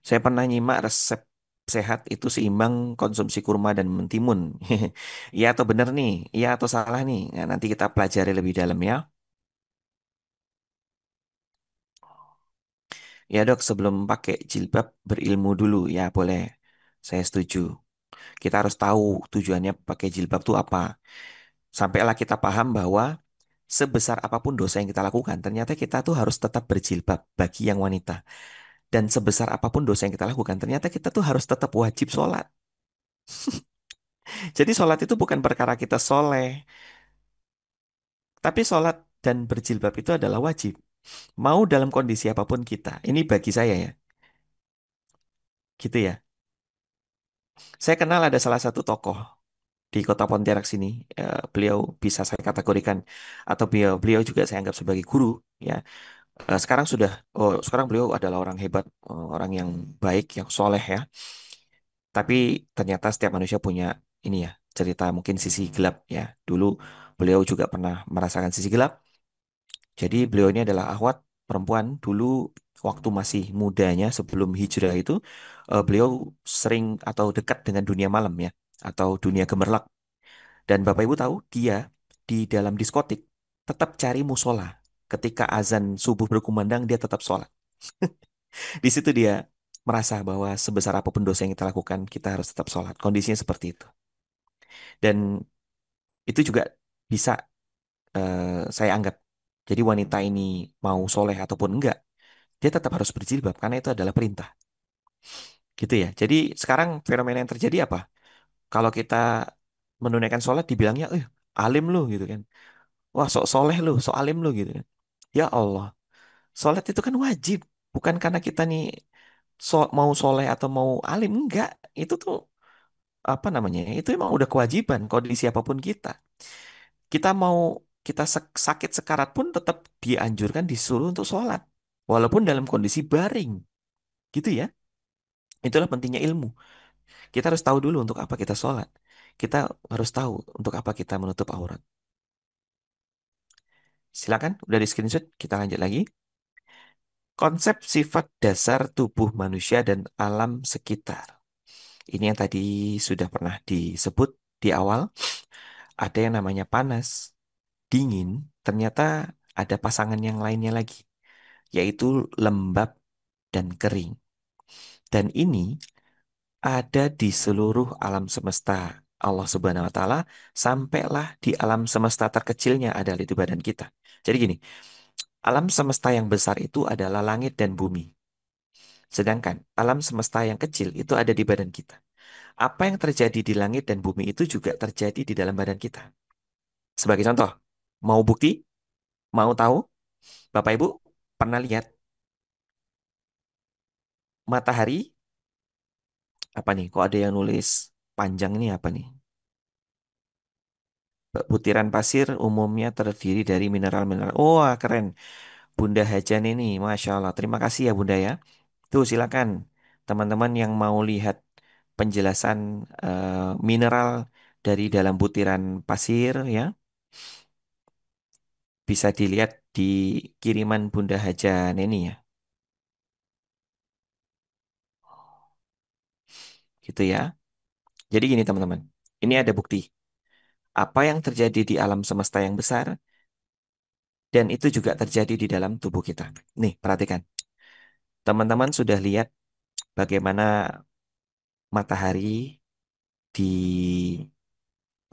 Saya pernah nyimak resep sehat itu seimbang konsumsi kurma dan mentimun. Iya atau benar nih? Iya atau salah nih? Nah, nanti kita pelajari lebih dalam ya. Ya dok, sebelum pakai jilbab berilmu dulu. Ya boleh. Saya setuju. Kita harus tahu tujuannya pakai jilbab itu apa. Sampailah kita paham bahwa sebesar apapun dosa yang kita lakukan, ternyata kita tuh harus tetap berjilbab bagi yang wanita. Dan sebesar apapun dosa yang kita lakukan, ternyata kita tuh harus tetap wajib sholat. Jadi sholat itu bukan perkara kita soleh, tapi sholat dan berjilbab itu adalah wajib. Mau dalam kondisi apapun kita. Ini bagi saya ya, gitu ya. Saya kenal ada salah satu tokoh di kota Pontianak sini. Beliau bisa saya kategorikan atau beliau beliau juga saya anggap sebagai guru. Ya, sekarang beliau adalah orang hebat, orang yang baik, yang soleh ya. Tapi ternyata setiap manusia punya ini ya cerita mungkin sisi gelap ya. Dulu beliau juga pernah merasakan sisi gelap. Jadi beliau ini adalah akhwat perempuan dulu waktu masih mudanya sebelum hijrah itu beliau sering atau dekat dengan dunia malam ya atau dunia gemerlap. Dan Bapak Ibu tahu dia di dalam diskotik tetap cari musola. Ketika azan subuh berkumandang dia tetap sholat. Di situ dia merasa bahwa sebesar apapun dosa yang kita lakukan kita harus tetap sholat. Kondisinya seperti itu. Dan itu juga bisa saya anggap. Jadi wanita ini mau soleh ataupun enggak, dia tetap harus berjilbab karena itu adalah perintah. Gitu ya. Jadi sekarang fenomena yang terjadi apa? Kalau kita menunaikan sholat dibilangnya, alim lu gitu kan. Wah, sok soleh lu, sok alim lu gitu kan. Ya Allah, sholat itu kan wajib. Bukan karena kita nih mau soleh atau mau alim. Enggak. Itu tuh apa namanya? Itu emang udah kewajiban kondisi apapun kita. Kita mau kita sakit sekarat pun tetap dianjurkan disuruh untuk sholat. Walaupun dalam kondisi baring. Gitu ya. Itulah pentingnya ilmu. Kita harus tahu dulu untuk apa kita sholat. Kita harus tahu untuk apa kita menutup aurat. Silakan, udah di screenshot. Kita lanjut lagi. Konsep sifat dasar tubuh manusia dan alam sekitar. Ini yang tadi sudah pernah disebut di awal. Ada yang namanya panas, dingin. Ternyata ada pasangan yang lainnya lagi, yaitu lembab dan kering. Dan ini ada di seluruh alam semesta Allah Subhanahu wa taala sampailah di alam semesta terkecilnya ada di badan kita. Jadi gini, alam semesta yang besar itu adalah langit dan bumi. Sedangkan alam semesta yang kecil itu ada di badan kita. Apa yang terjadi di langit dan bumi itu juga terjadi di dalam badan kita. Sebagai contoh, mau bukti? Mau tahu? Bapak Ibu pernah lihat matahari? Apa nih? Kok ada yang nulis panjang ini apa nih? Butiran pasir umumnya terdiri dari mineral-mineral. Oh, wah, keren. Bunda Hajan ini, Masya Allah. Terima kasih ya Bunda ya. Tuh silakan teman-teman yang mau lihat penjelasan mineral dari dalam butiran pasir ya. Bisa dilihat di kiriman Bunda Hajan ini ya. Gitu ya. Jadi gini teman-teman. Ini ada bukti. apa yang terjadi di alam semesta yang besar, dan itu juga terjadi di dalam tubuh kita. Nih, perhatikan. Teman-teman sudah lihat bagaimana matahari di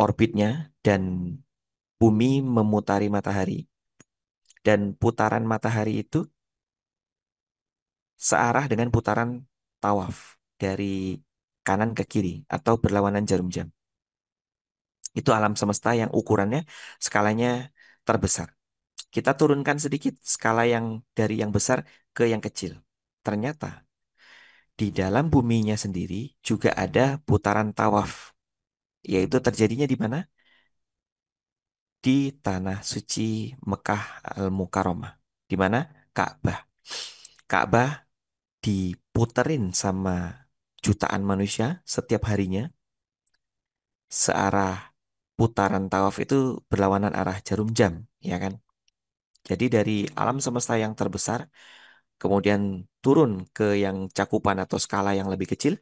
orbitnya dan bumi memutari matahari. Dan putaran matahari itu searah dengan putaran tawaf dari kanan ke kiri atau berlawanan jarum jam. Itu alam semesta yang ukurannya skalanya terbesar. Kita turunkan sedikit skala yang dari yang besar ke yang kecil. Ternyata di dalam buminya sendiri juga ada putaran tawaf, yaitu terjadinya di mana? Di tanah suci Mekah Al-Mukarramah. Di mana? Ka'bah. Ka'bah diputerin sama jutaan manusia setiap harinya, searah putaran tawaf itu berlawanan arah jarum jam, ya kan? Jadi dari alam semesta yang terbesar, kemudian turun ke yang cakupan atau skala yang lebih kecil,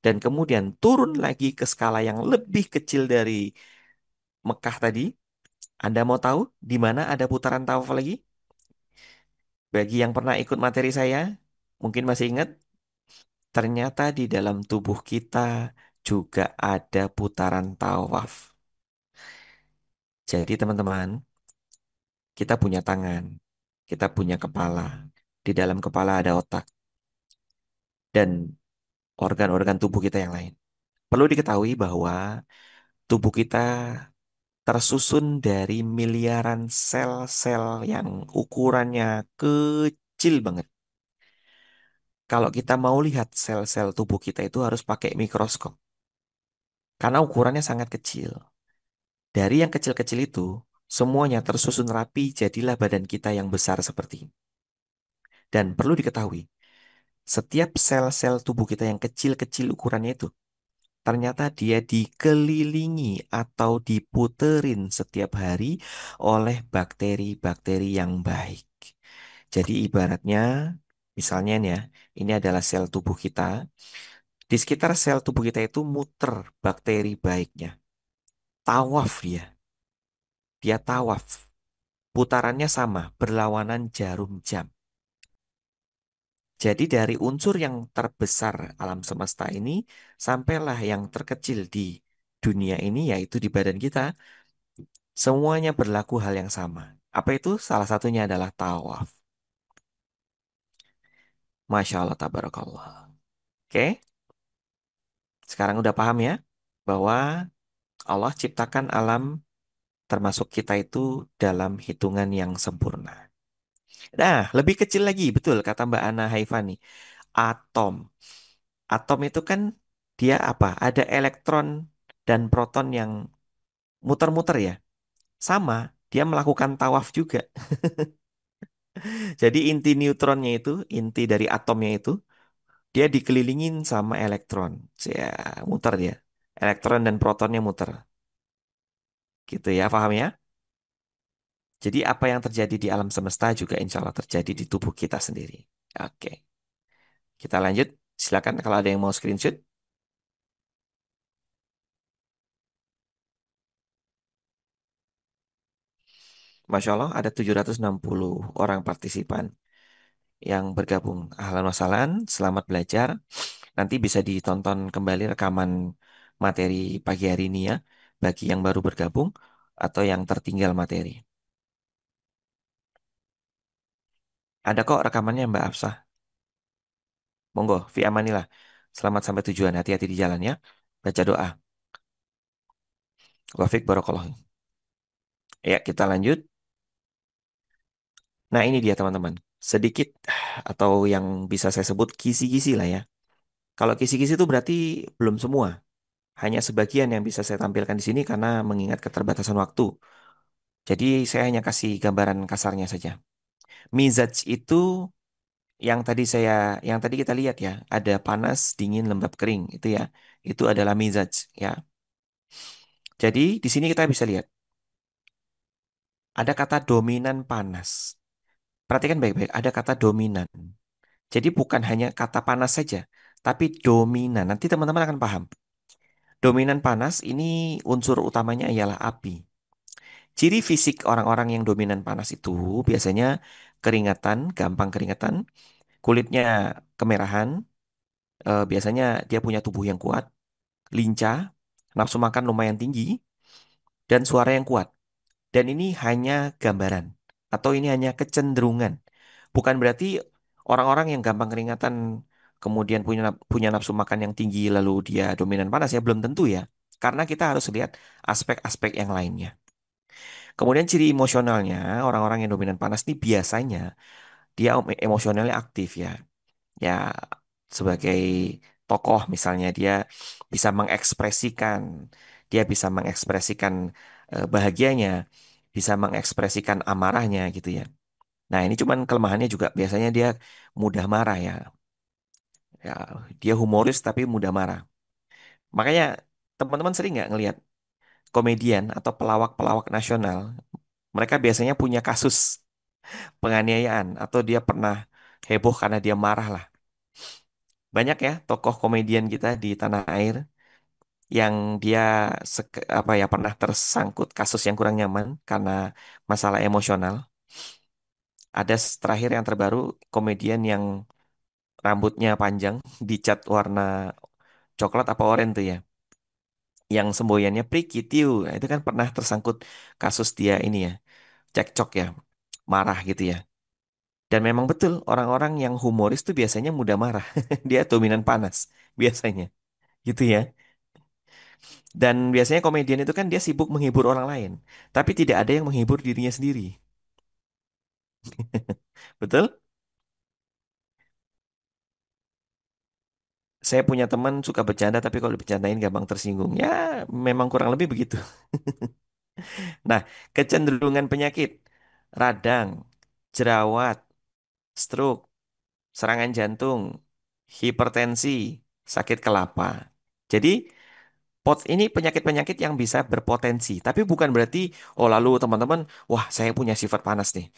dan kemudian turun lagi ke skala yang lebih kecil dari Mekah tadi. Anda mau tahu di mana ada putaran tawaf lagi? Bagi yang pernah ikut materi saya, mungkin masih ingat, ternyata di dalam tubuh kita juga ada putaran tawaf. Jadi teman-teman, kita punya tangan, kita punya kepala. Di dalam kepala ada otak dan organ-organ tubuh kita yang lain. Perlu diketahui bahwa tubuh kita tersusun dari miliaran sel-sel yang ukurannya kecil banget. Kalau kita mau lihat sel-sel tubuh kita itu harus pakai mikroskop karena ukurannya sangat kecil. Dari yang kecil-kecil itu, semuanya tersusun rapi jadilah badan kita yang besar seperti ini. Dan perlu diketahui, setiap sel-sel tubuh kita yang kecil-kecil ukurannya itu, ternyata dia dikelilingi atau diputerin setiap hari oleh bakteri-bakteri yang baik. Jadi ibaratnya, misalnya nih ya, ini adalah sel tubuh kita. Di sekitar sel tubuh kita itu muter bakteri baiknya. Tawaf dia. Dia tawaf. Putarannya sama, berlawanan jarum jam. Jadi dari unsur yang terbesar alam semesta ini, sampailah yang terkecil di dunia ini, yaitu di badan kita, semuanya berlaku hal yang sama. Apa itu? Salah satunya adalah tawaf. Masya Allah, tabarakallah. Oke, sekarang udah paham ya? Bahwa Allah ciptakan alam termasuk kita itu dalam hitungan yang sempurna. Nah, lebih kecil lagi, betul kata Mbak Ana Haifani. Atom. Atom itu kan dia apa? Ada elektron dan proton yang muter-muter ya. Sama, dia melakukan tawaf juga. Jadi inti neutronnya itu, inti dari atomnya itu, dia dikelilingin sama elektron. Ya, muter dia. Elektron dan protonnya muter. Gitu ya, paham ya? Jadi apa yang terjadi di alam semesta juga insya Allah terjadi di tubuh kita sendiri. Oke, kita lanjut. Silakan kalau ada yang mau screenshot. Masya Allah ada 760 orang partisipan yang bergabung. Ahlan wa sahlan, selamat belajar. Nanti bisa ditonton kembali rekaman materi pagi hari ini ya, bagi yang baru bergabung atau yang tertinggal materi. Ada kok rekamannya Mbak Afsah. Monggo, fi amanillah. Selamat sampai tujuan, hati-hati di jalan ya. Baca doa. Wafik barakallah. Ya, kita lanjut. Nah, ini dia teman-teman. Sedikit atau yang bisa saya sebut kisi-kisi lah ya. Kalau kisi-kisi itu berarti belum semua. Hanya sebagian yang bisa saya tampilkan di sini karena mengingat keterbatasan waktu. Jadi saya hanya kasih gambaran kasarnya saja. Mizaj itu yang tadi kita lihat ya, ada panas, dingin, lembab, kering, itu ya. Itu adalah mizaj ya. Jadi di sini kita bisa lihat ada kata dominan panas. Perhatikan baik-baik, ada kata dominan. Jadi bukan hanya kata panas saja, tapi dominan. Nanti teman-teman akan paham. Dominan panas ini unsur utamanya ialah api. Ciri fisik orang-orang yang dominan panas itu biasanya keringatan, gampang keringatan, kulitnya kemerahan, biasanya dia punya tubuh yang kuat, lincah, nafsu makan lumayan tinggi, dan suara yang kuat. Dan ini hanya gambaran, atau ini hanya kecenderungan. Bukan berarti orang-orang yang gampang keringatan, kemudian punya nafsu makan yang tinggi, lalu dia dominan panas ya, belum tentu ya. Karena kita harus lihat aspek-aspek yang lainnya. Kemudian ciri emosionalnya, orang-orang yang dominan panas ini biasanya dia emosionalnya aktif ya. Ya, sebagai tokoh misalnya dia bisa mengekspresikan bahagianya, bisa mengekspresikan amarahnya gitu ya. Nah, ini cuman kelemahannya juga biasanya dia mudah marah ya. Ya, dia humoris tapi mudah marah. Makanya teman-teman sering nggak ngelihat komedian atau pelawak-pelawak nasional, mereka biasanya punya kasus penganiayaan atau dia pernah heboh karena dia marah lah. Banyak ya tokoh komedian kita di tanah air yang dia apa ya pernah tersangkut kasus yang kurang nyaman karena masalah emosional. Ada terakhir yang terbaru komedian yang rambutnya panjang dicat warna coklat apa oranye tuh ya. Yang semboyannya Priki Tiu. Nah, itu kan pernah tersangkut kasus dia ini ya, cekcok ya, marah gitu ya. Dan memang betul orang-orang yang humoris tuh biasanya mudah marah. Dia dominan panas biasanya. Gitu ya. Dan biasanya komedian itu kan dia sibuk menghibur orang lain, tapi tidak ada yang menghibur dirinya sendiri. Betul? Saya punya teman suka bercanda, tapi kalau dibercandain gampang tersinggung. Ya, memang kurang lebih begitu. Nah, kecenderungan penyakit, radang, jerawat, stroke, serangan jantung, hipertensi, sakit kelapa. Jadi, ini penyakit-penyakit yang bisa berpotensi, tapi bukan berarti, oh lalu teman-teman, wah saya punya sifat panas nih.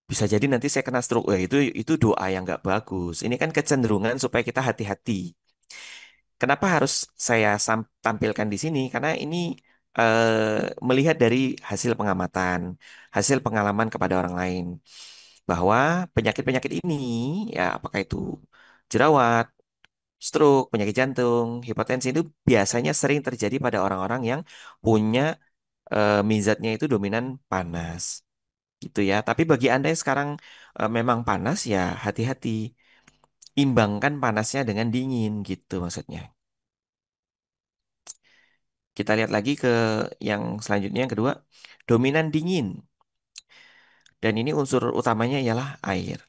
Bisa jadi nanti saya kena stroke. Itu doa yang nggak bagus. Ini kan kecenderungan supaya kita hati-hati. Kenapa harus saya tampilkan di sini? Karena ini melihat dari hasil pengamatan, hasil pengalaman kepada orang lain, bahwa penyakit-penyakit ini, ya apakah itu jerawat, stroke, penyakit jantung, hipertensi itu biasanya sering terjadi pada orang-orang yang punya mizatnya itu dominan panas. Gitu ya. Tapi bagi Anda yang sekarang memang panas ya hati-hati. Imbangkan panasnya dengan dingin gitu maksudnya. Kita lihat lagi ke yang selanjutnya yang kedua, dominan dingin. Dan ini unsur utamanya ialah air.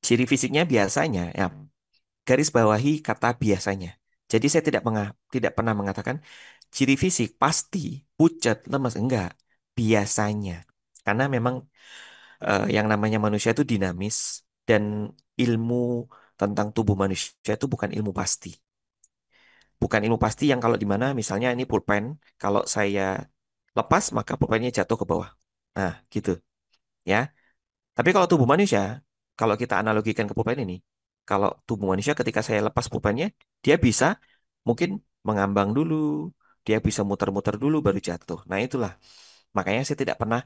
Ciri fisiknya biasanya ya garis bawahi kata biasanya. Jadi saya tidak pernah mengatakan ciri fisik pasti pucat, lemas enggak. Biasanya. Karena memang yang namanya manusia itu dinamis dan ilmu tentang tubuh manusia itu bukan ilmu pasti. Bukan ilmu pasti yang kalau di mana misalnya ini pulpen, kalau saya lepas maka pulpennya jatuh ke bawah. Nah, gitu ya. Tapi kalau tubuh manusia, kalau kita analogikan ke pulpen ini, kalau tubuh manusia ketika saya lepas pulpennya, dia bisa mungkin mengambang dulu, dia bisa muter-muter dulu baru jatuh. Nah, itulah. Makanya saya tidak pernah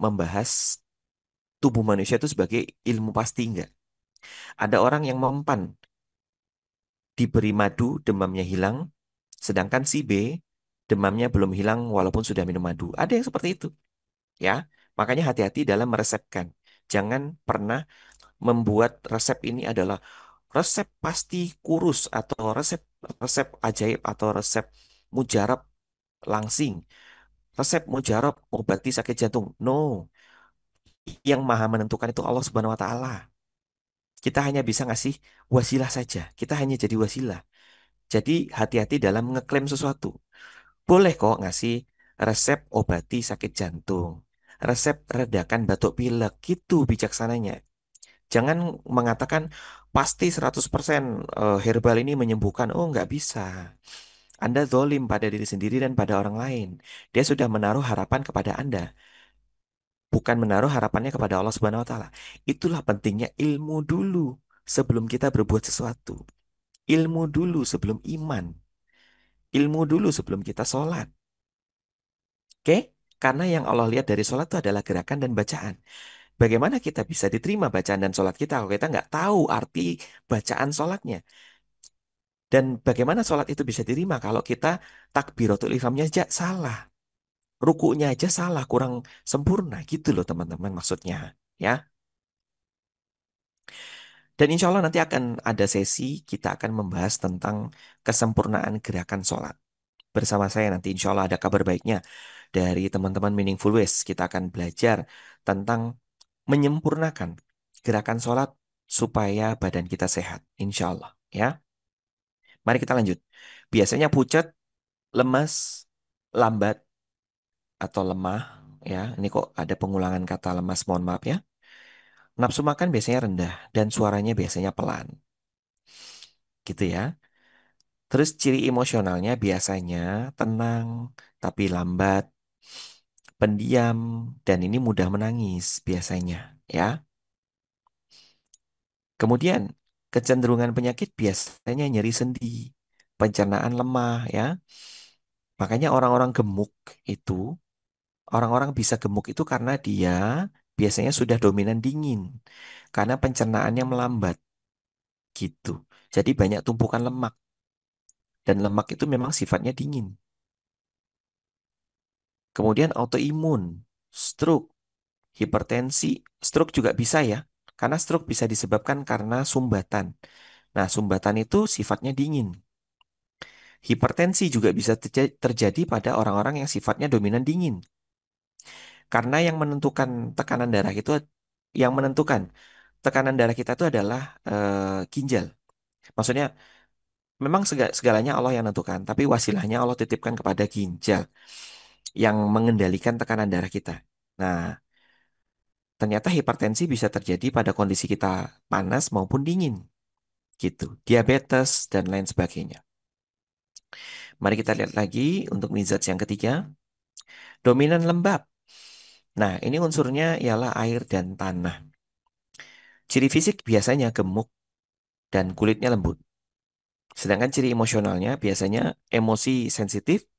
membahas tubuh manusia itu sebagai ilmu pasti enggak. Ada orang yang mempan diberi madu demamnya hilang, sedangkan si B demamnya belum hilang walaupun sudah minum madu. Ada yang seperti itu, ya. Makanya hati-hati dalam meresepkan. Jangan pernah membuat resep ini adalah resep pasti kurus atau resep resep ajaib atau resep mujarab langsing, resep mujarab obati sakit jantung. No, yang maha menentukan itu Allah Subhanahu wa taala. Kita hanya bisa ngasih wasilah saja. Kita hanya jadi wasilah. Jadi hati-hati dalam ngeklaim sesuatu. Boleh kok ngasih resep obati sakit jantung, resep redakan batuk pilek, gitu bijaksananya. Jangan mengatakan pasti 100% herbal ini menyembuhkan. Oh, nggak bisa. Anda zolim pada diri sendiri dan pada orang lain. Dia sudah menaruh harapan kepada Anda, bukan menaruh harapannya kepada Allah Subhanahu wa taala. Itulah pentingnya ilmu dulu sebelum kita berbuat sesuatu. Ilmu dulu sebelum iman. ilmu dulu sebelum kita sholat. Oke? Karena yang Allah lihat dari sholat itu adalah gerakan dan bacaan. Bagaimana kita bisa diterima bacaan dan sholat kita kalau kita nggak tahu arti bacaan sholatnya? Dan bagaimana sholat itu bisa diterima kalau kita takbiratul ihramnya aja salah, rukunya aja salah, kurang sempurna gitu loh teman-teman maksudnya. Ya, dan insya Allah nanti akan ada sesi kita akan membahas tentang kesempurnaan gerakan sholat. Bersama saya nanti insya Allah ada kabar baiknya dari teman-teman Meaningful Ways. Kita akan belajar tentang menyempurnakan gerakan sholat supaya badan kita sehat. Insya Allah. Ya, mari kita lanjut. Biasanya pucat, lemas, lambat, atau lemah. Ya, ini kok ada pengulangan kata lemas, mohon maaf ya. Nafsu makan biasanya rendah dan suaranya biasanya pelan. Gitu ya. Terus ciri emosionalnya biasanya tenang tapi lambat, pendiam, dan ini mudah menangis biasanya, ya. Kemudian kecenderungan penyakit biasanya nyeri sendi, pencernaan lemah, ya. Makanya orang-orang gemuk itu, orang-orang bisa gemuk itu karena dia biasanya sudah dominan dingin, karena pencernaannya melambat, gitu. Jadi banyak tumpukan lemak, dan lemak itu memang sifatnya dingin. Kemudian autoimun, stroke, hipertensi, stroke juga bisa ya, karena stroke bisa disebabkan karena sumbatan. Nah, sumbatan itu sifatnya dingin. Hipertensi juga bisa terjadi pada orang-orang yang sifatnya dominan dingin. Karena yang menentukan tekanan darah itu, yang menentukan tekanan darah kita itu adalah ginjal. Maksudnya, memang segalanya Allah yang menentukan, tapi wasilahnya Allah titipkan kepada ginjal yang mengendalikan tekanan darah kita. Nah, ternyata hipertensi bisa terjadi pada kondisi kita panas maupun dingin, gitu. Diabetes dan lain sebagainya. Mari kita lihat lagi untuk mizat yang ketiga, dominan lembab. Nah, ini unsurnya ialah air dan tanah. Ciri fisik biasanya gemuk dan kulitnya lembut. Sedangkan ciri emosionalnya biasanya emosi sensitif,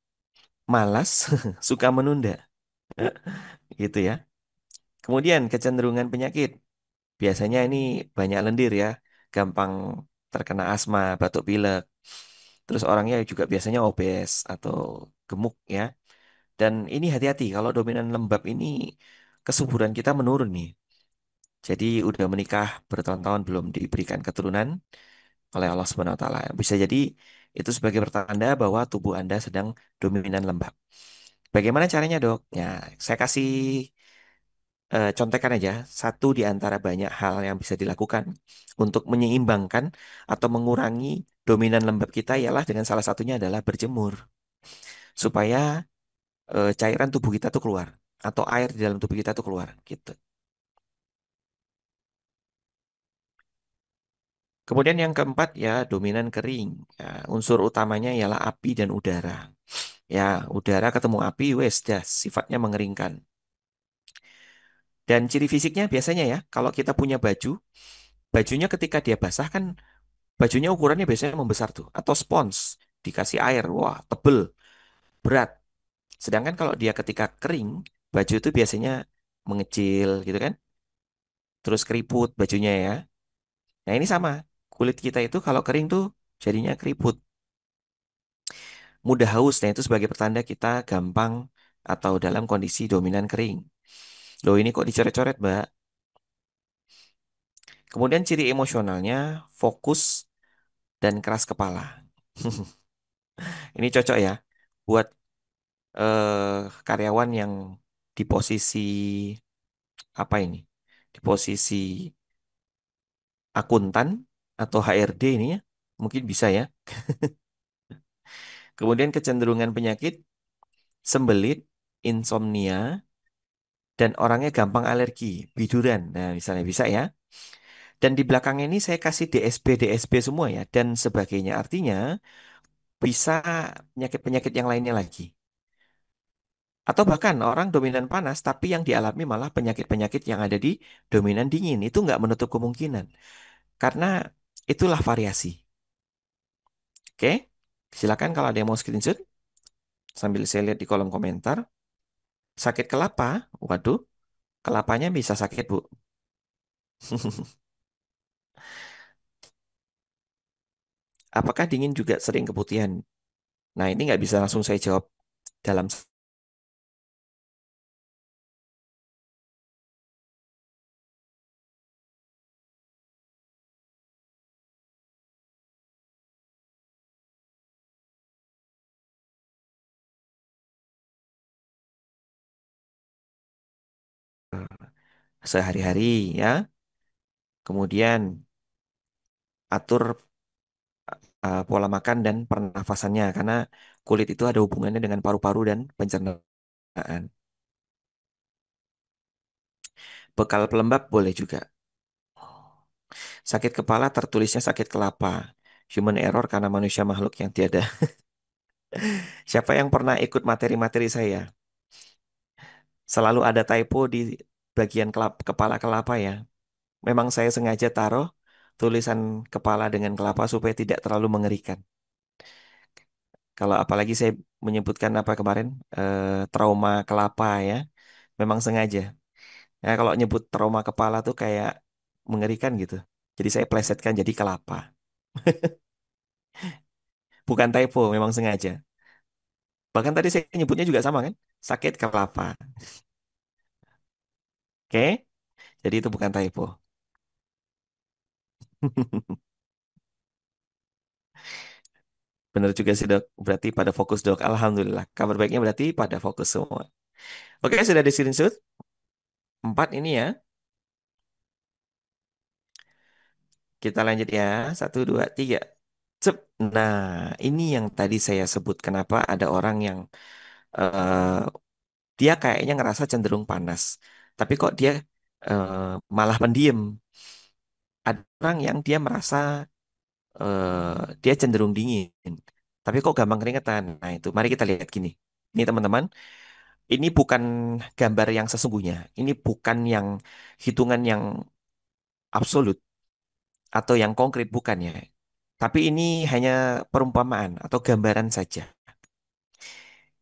malas, suka menunda, gitu ya. Kemudian kecenderungan penyakit. Biasanya ini banyak lendir ya, gampang terkena asma, batuk pilek. Terus orangnya juga biasanya obes atau gemuk ya. Dan ini hati-hati kalau dominan lembab ini kesuburan kita menurun nih. Jadi udah menikah bertahun-tahun belum diberikan keturunan oleh Allah Subhanahu wa taala. Bisa jadi itu sebagai pertanda bahwa tubuh Anda sedang dominan lembab. Bagaimana caranya, Dok? Ya, saya kasih contekan aja satu di antara banyak hal yang bisa dilakukan untuk menyeimbangkan atau mengurangi dominan lembab kita ialah dengan salah satunya adalah berjemur supaya cairan tubuh kita tuh keluar atau air di dalam tubuh kita tuh keluar gitu. Kemudian yang keempat ya dominan kering. Ya, unsur utamanya ialah api dan udara. Ya, udara ketemu api wes dah sifatnya mengeringkan. Dan ciri fisiknya biasanya ya, kalau kita punya baju, bajunya ketika dia basah kan bajunya ukurannya biasanya membesar tuh atau spons dikasih air, wah, tebel, berat. Sedangkan kalau dia ketika kering, baju itu biasanya mengecil gitu kan. Terus keriput bajunya ya. Nah, ini sama. Kulit kita itu kalau kering tuh jadinya keriput. Mudah haus. Nah, itu sebagai pertanda kita gampang atau dalam kondisi dominan kering. Loh, ini kok dicoret-coret, Mbak? Kemudian ciri emosionalnya fokus dan keras kepala. Ini cocok ya buat karyawan yang di posisi apa ini? Di posisi akuntan atau HRD ini ya. Mungkin bisa ya. Kemudian kecenderungan penyakit, sembelit, insomnia, dan orangnya gampang alergi, biduran. Nah, misalnya bisa ya. Dan di belakang ini saya kasih DSB semua ya, dan sebagainya. Artinya bisa penyakit-penyakit yang lainnya lagi. Atau bahkan orang dominan panas, tapi yang dialami malah penyakit-penyakit yang ada di dominan dingin. Itu nggak menutup kemungkinan. Karena itulah variasi. Oke? Silakan kalau ada yang mau screenshot sambil saya lihat di kolom komentar. Sakit kelapa? Waduh, kelapanya bisa sakit, Bu. Apakah dingin juga sering keputihan? Nah, ini nggak bisa langsung saya jawab dalam sehari-hari ya. Kemudian atur pola makan dan pernafasannya karena kulit itu ada hubungannya dengan paru-paru dan pencernaan. Bekal pelembab boleh juga. Sakit kepala tertulisnya sakit kelapa. Human error karena manusia makhluk yang tiada. Siapa yang pernah ikut materi-materi saya? Selalu ada typo di bagian kepala kelapa ya. Memang saya sengaja taruh tulisan kepala dengan kelapa supaya tidak terlalu mengerikan. Kalau apalagi saya menyebutkan apa kemarin, trauma kelapa ya, memang sengaja. Ya kalau nyebut trauma kepala tuh kayak mengerikan gitu. Jadi saya plesetkan jadi kelapa. Bukan typo, memang sengaja. Bahkan tadi saya nyebutnya juga sama kan? Sakit kelapa. Oke, jadi itu bukan typo. Benar juga sih dok. Berarti pada fokus dok. Alhamdulillah. Kabar baiknya berarti pada fokus semua. Oke, sudah di screenshot. 4 ini ya. Kita lanjut ya. Satu, dua, tiga. Cep. Nah, ini yang tadi saya sebut. Kenapa ada orang yang eh, dia kayaknya ngerasa cenderung panas. Tapi kok dia eh, malah pendiam. Ada orang yang dia merasa dia cenderung dingin. Tapi kok gampang keringetan. Nah, itu mari kita lihat gini. Ini teman-teman, ini bukan gambar yang sesungguhnya. Ini bukan yang hitungan yang absolut atau yang konkret bukan ya. Tapi ini hanya perumpamaan atau gambaran saja.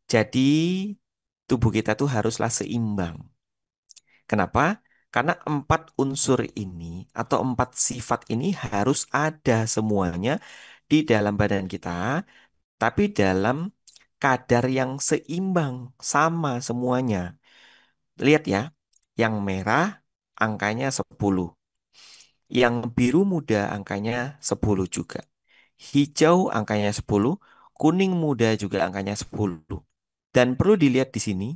Jadi tubuh kita tuh haruslah seimbang. Kenapa? Karena 4 unsur ini atau 4 sifat ini harus ada semuanya di dalam badan kita, tapi dalam kadar yang seimbang, sama semuanya. Lihat ya, yang merah angkanya 10, yang biru muda angkanya 10 juga. Hijau angkanya 10, kuning muda juga angkanya 10. Dan perlu dilihat di sini,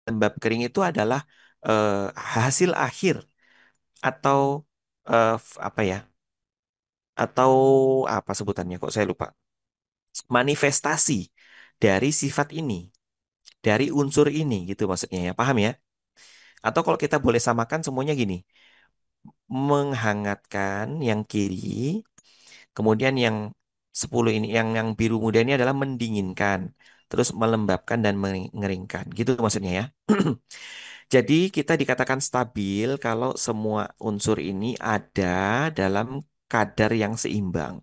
lembab kering itu adalah eh, hasil akhir atau apa ya? Atau apa sebutannya kok saya lupa. Manifestasi dari sifat ini, dari unsur ini gitu maksudnya ya. Paham ya? Atau kalau kita boleh samakan semuanya gini, menghangatkan yang kiri, kemudian yang 10 ini, yang biru muda ini adalah mendinginkan, terus melembabkan dan mengeringkan. Gitu maksudnya ya. Jadi kita dikatakan stabil kalau semua unsur ini ada dalam kadar yang seimbang.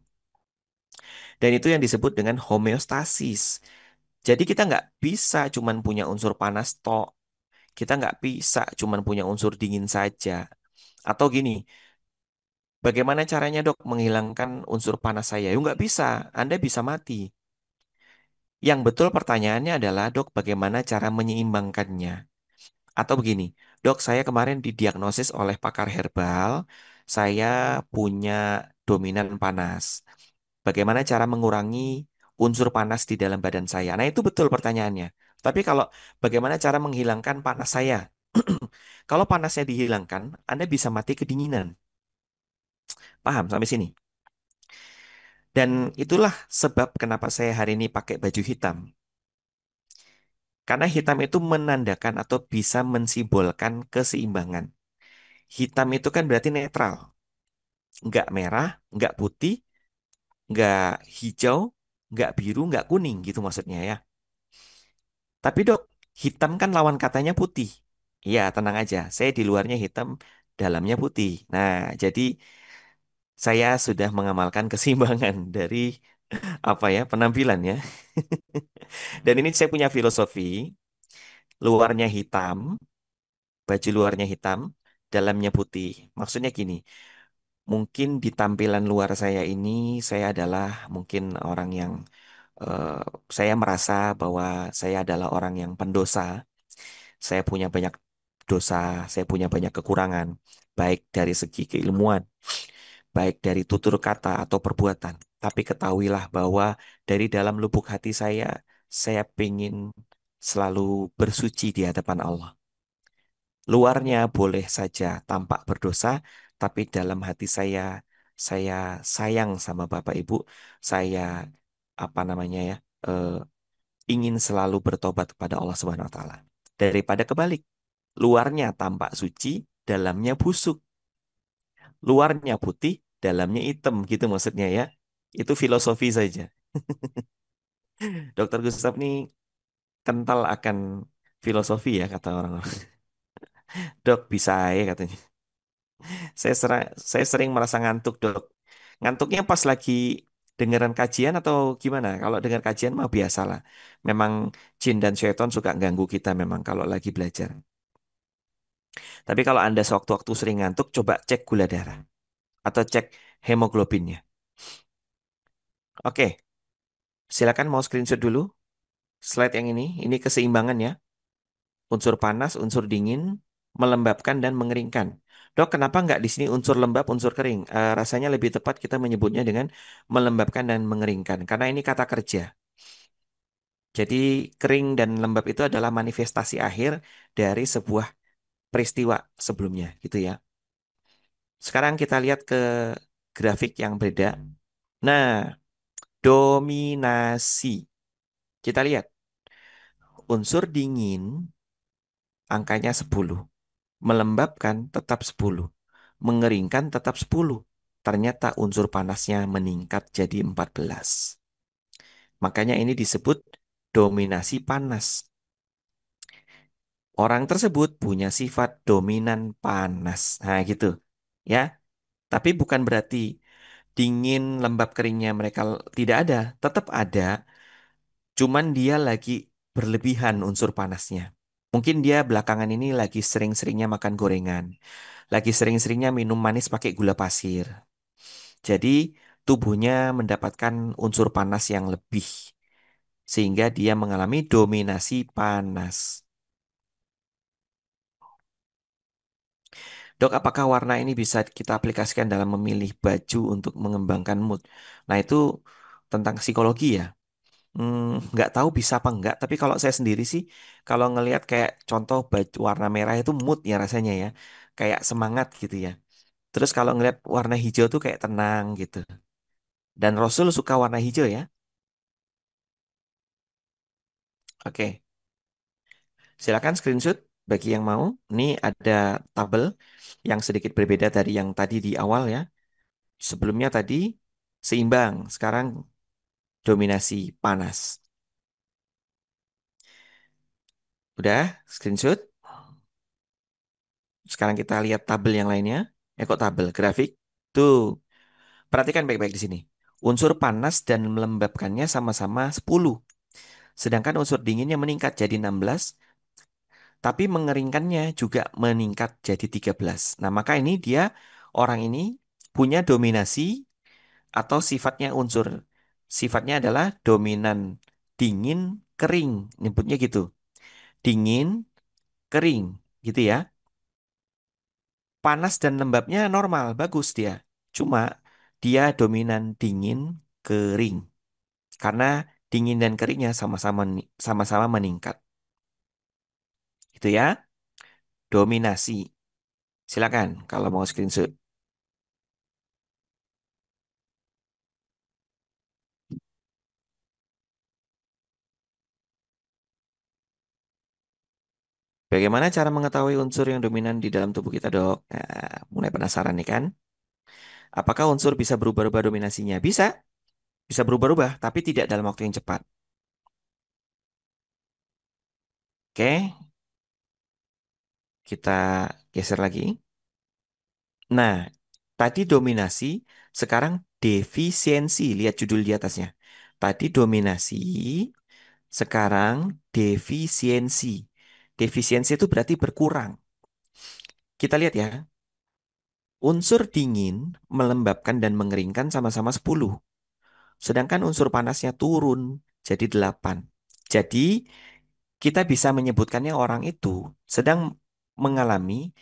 Dan itu yang disebut dengan homeostasis. Jadi kita nggak bisa cuman punya unsur panas tok. Kita nggak bisa cuman punya unsur dingin saja. Atau gini, bagaimana caranya dok menghilangkan unsur panas saya? Ya nggak bisa, Anda bisa mati. Yang betul pertanyaannya adalah dok bagaimana cara menyeimbangkannya? Atau begini, dok saya kemarin didiagnosis oleh pakar herbal, saya punya dominan panas. Bagaimana cara mengurangi unsur panas di dalam badan saya? Nah itu betul pertanyaannya. Tapi kalau bagaimana cara menghilangkan panas saya? Kalau panasnya dihilangkan, Anda bisa mati kedinginan. Paham sampai sini? Dan itulah sebab kenapa saya hari ini pakai baju hitam. Karena hitam itu menandakan atau bisa mensimbolkan keseimbangan. Hitam itu kan berarti netral. Nggak merah, nggak putih, nggak hijau, nggak biru, nggak kuning gitu maksudnya ya. Tapi dok, hitam kan lawan katanya putih. Iya, tenang aja. Saya di luarnya hitam, dalamnya putih. Nah, jadi saya sudah mengamalkan keseimbangan dari apa ya penampilan ya. Dan ini saya punya filosofi, luarnya hitam, baju luarnya hitam, dalamnya putih. Maksudnya gini, mungkin di tampilan luar saya ini saya adalah mungkin orang yang eh, saya merasa bahwa saya adalah orang yang pendosa. Saya punya banyak dosa, saya punya banyak kekurangan, baik dari segi keilmuan, baik dari tutur kata atau perbuatan. Tapi ketahuilah bahwa dari dalam lubuk hati saya ingin selalu bersuci di hadapan Allah. Luarnya boleh saja tampak berdosa, tapi dalam hati saya sayang sama Bapak Ibu. Saya apa namanya ya, eh, ingin selalu bertobat kepada Allah Subhanahu Wa Taala. Daripada kebalik, luarnya tampak suci, dalamnya busuk. Luarnya putih, dalamnya hitam gitu maksudnya ya. Itu filosofi saja. Dokter Gustaf nih kental akan filosofi ya kata orang-orang. Dok bisa ya katanya. Saya sering merasa ngantuk, Dok. Ngantuknya pas lagi dengeran kajian atau gimana? Kalau dengar kajian mah biasalah. Memang jin dan syaitan suka ganggu kita memang kalau lagi belajar. Tapi kalau Anda sewaktu-waktu sering ngantuk, coba cek gula darah atau cek hemoglobinnya. Oke, silakan mau screenshot dulu slide yang ini. Ini keseimbangan ya. Unsur panas, unsur dingin, melembabkan dan mengeringkan. Dok, kenapa nggak di sini unsur lembab, unsur kering? Rasanya lebih tepat kita menyebutnya dengan melembabkan dan mengeringkan, karena ini kata kerja. Jadi kering dan lembab itu adalah manifestasi akhir dari sebuah peristiwa sebelumnya, gitu ya. Sekarang kita lihat ke grafik yang beda. Nah, dominasi. Kita lihat unsur dingin angkanya 10. Melembabkan tetap 10. Mengeringkan tetap 10. Ternyata unsur panasnya meningkat jadi 14. Makanya ini disebut dominasi panas. Orang tersebut punya sifat dominan panas. Nah, gitu. Ya, tapi bukan berarti dingin, lembab, keringnya mereka tidak ada. Tetap ada, cuman dia lagi berlebihan unsur panasnya. Mungkin dia belakangan ini lagi sering-seringnya makan gorengan. Lagi sering-seringnya minum manis pakai gula pasir. Jadi tubuhnya mendapatkan unsur panas yang lebih sehingga dia mengalami dominasi panas. Dok, apakah warna ini bisa kita aplikasikan dalam memilih baju untuk mengembangkan mood? Nah, itu tentang psikologi ya. Nggak tahu bisa apa enggak, tapi kalau saya sendiri sih, kalau ngelihat kayak contoh baju warna merah itu mood ya rasanya ya, kayak semangat gitu ya. Terus kalau ngelihat warna hijau tuh kayak tenang gitu. Dan Rasul suka warna hijau ya. Oke, silakan screenshot bagi yang mau. Ini ada tabel yang sedikit berbeda dari yang tadi di awal ya. Sebelumnya tadi seimbang, sekarang dominasi panas. Udah, screenshot. Sekarang kita lihat tabel yang lainnya. Kok tabel? Grafik. Tuh, perhatikan baik-baik di sini. Unsur panas dan melembabkannya sama-sama 10. Sedangkan unsur dinginnya meningkat jadi 16, tapi mengeringkannya juga meningkat jadi 13. Nah, maka ini dia orang ini punya dominasi atau sifatnya unsur. Sifatnya adalah dominan dingin kering, nyebutnya gitu. Dingin kering, gitu ya. Panas dan lembabnya normal, bagus dia. Cuma dia dominan dingin kering. Karena dingin dan keringnya sama-sama meningkat. Itu ya, dominasi. Silakan kalau mau screenshot. Bagaimana cara mengetahui unsur yang dominan di dalam tubuh kita, Dok? Nah, mulai penasaran nih kan? Apakah unsur bisa berubah-ubah dominasinya? Bisa. Bisa berubah-ubah, tapi tidak dalam waktu yang cepat. Oke, kita geser lagi. Nah, tadi dominasi, sekarang defisiensi. Lihat judul di atasnya. Tadi dominasi, sekarang defisiensi. Defisiensi itu berarti berkurang. Kita lihat ya, unsur dingin, melembabkan dan mengeringkan sama-sama 10. Sedangkan unsur panasnya turun jadi 8. Jadi kita bisa menyebutkannya orang itu sedang mengalami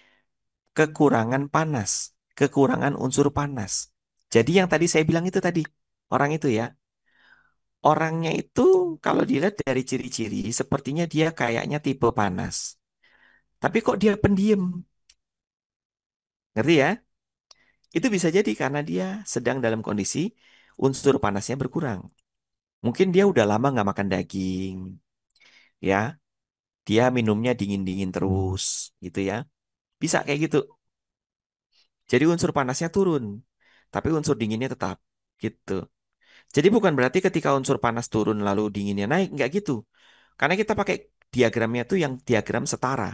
kekurangan panas, kekurangan unsur panas. Jadi yang tadi saya bilang itu tadi, orang itu ya, orangnya itu kalau dilihat dari ciri-ciri sepertinya dia kayaknya tipe panas. Tapi kok dia pendiam? Ngerti ya? Itu bisa jadi karena dia sedang dalam kondisi unsur panasnya berkurang. Mungkin dia udah lama nggak makan daging, ya. Dia minumnya dingin-dingin terus, gitu ya. Bisa kayak gitu. Jadi unsur panasnya turun, tapi unsur dinginnya tetap, gitu. Jadi bukan berarti ketika unsur panas turun lalu dinginnya naik, nggak gitu. Karena kita pakai diagramnya tuh yang diagram setara,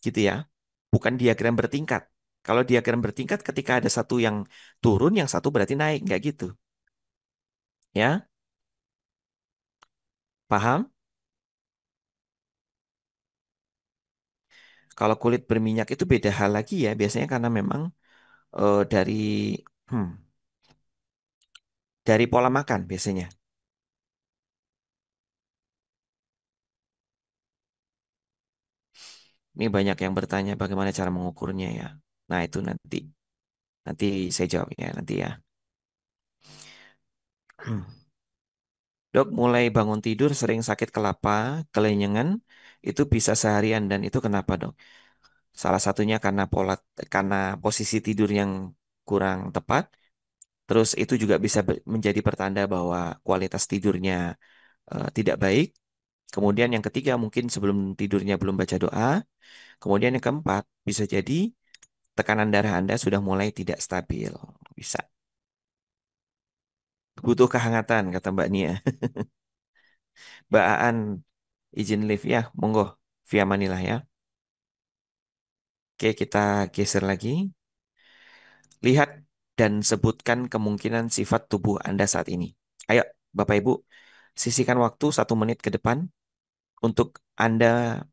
gitu ya. Bukan diagram bertingkat. Kalau diagram bertingkat ketika ada satu yang turun, yang satu berarti naik, nggak gitu. Ya, paham? Kalau kulit berminyak itu beda hal lagi ya, biasanya karena memang dari hmm, dari pola makan biasanya. Ini banyak yang bertanya bagaimana cara mengukurnya ya. Nah, itu nanti nanti saya jawab ya nanti ya. Dok, mulai bangun tidur sering sakit kelapa, kelenyengan, itu bisa seharian dan itu kenapa, Dok? Salah satunya karena posisi tidur yang kurang tepat, terus itu juga bisa menjadi pertanda bahwa kualitas tidurnya tidak baik. Kemudian yang ketiga mungkin sebelum tidurnya belum baca doa. Kemudian yang keempat bisa jadi tekanan darah Anda sudah mulai tidak stabil. Bisa. Butuh kehangatan, kata Mbak Nia. Mbak Aan, izin live ya, monggo. Via Manila ya. Oke, kita geser lagi. Lihat dan sebutkan kemungkinan sifat tubuh Anda saat ini. Ayo, Bapak Ibu, sisihkan waktu 1 menit ke depan untuk Anda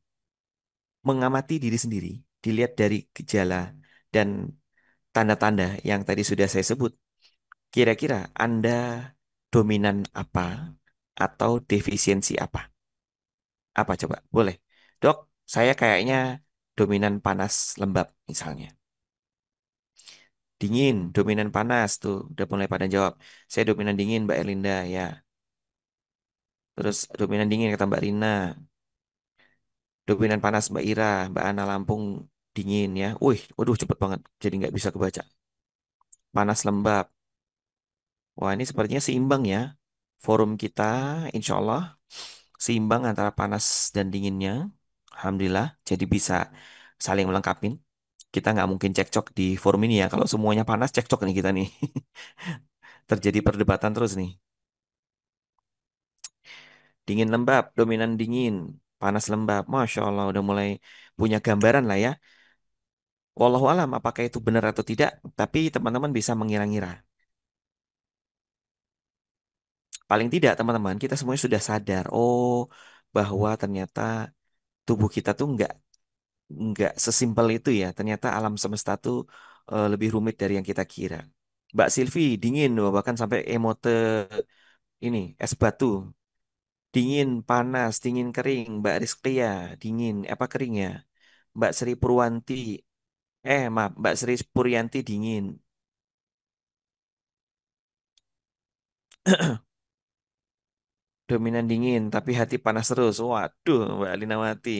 mengamati diri sendiri. Dilihat dari gejala dan tanda-tanda yang tadi sudah saya sebut. Kira-kira Anda dominan apa atau defisiensi apa? Apa coba? Boleh. Dok, saya kayaknya dominan panas lembab misalnya. Dingin, dominan panas tuh. Udah mulai pada jawab. Saya dominan dingin, Mbak Elinda ya. Terus dominan dingin kata Mbak Rina. Dominan panas Mbak Ira, Mbak Ana Lampung dingin ya. Wih, waduh cepet banget. Jadi nggak bisa kebaca. Panas lembab. Wah ini sepertinya seimbang ya. Forum kita insya Allah seimbang antara panas dan dinginnya. Alhamdulillah. Jadi bisa saling melengkapi. Kita nggak mungkin cekcok di forum ini ya. Kalau semuanya panas, cekcok nih kita nih. Terjadi perdebatan terus nih. Dingin lembab, dominan dingin, panas lembab. Masya Allah, udah mulai punya gambaran lah ya. Wallahu alam, apakah itu benar atau tidak? Tapi teman-teman bisa mengira-ngira. Paling tidak teman-teman, kita semuanya sudah sadar. Oh, bahwa ternyata tubuh kita tuh nggak sesimpel itu ya. Ternyata alam semesta tuh lebih rumit dari yang kita kira. Mbak Silvi dingin, loh, bahkan sampai emote ini es batu. Dingin, panas, dingin kering. Mbak Rizkia, dingin, apa kering ya? Mbak Sri Purwanti, maaf, Mbak Sri Puryanti dingin. Dominan dingin, tapi hati panas terus. Waduh, Mbak Linawati.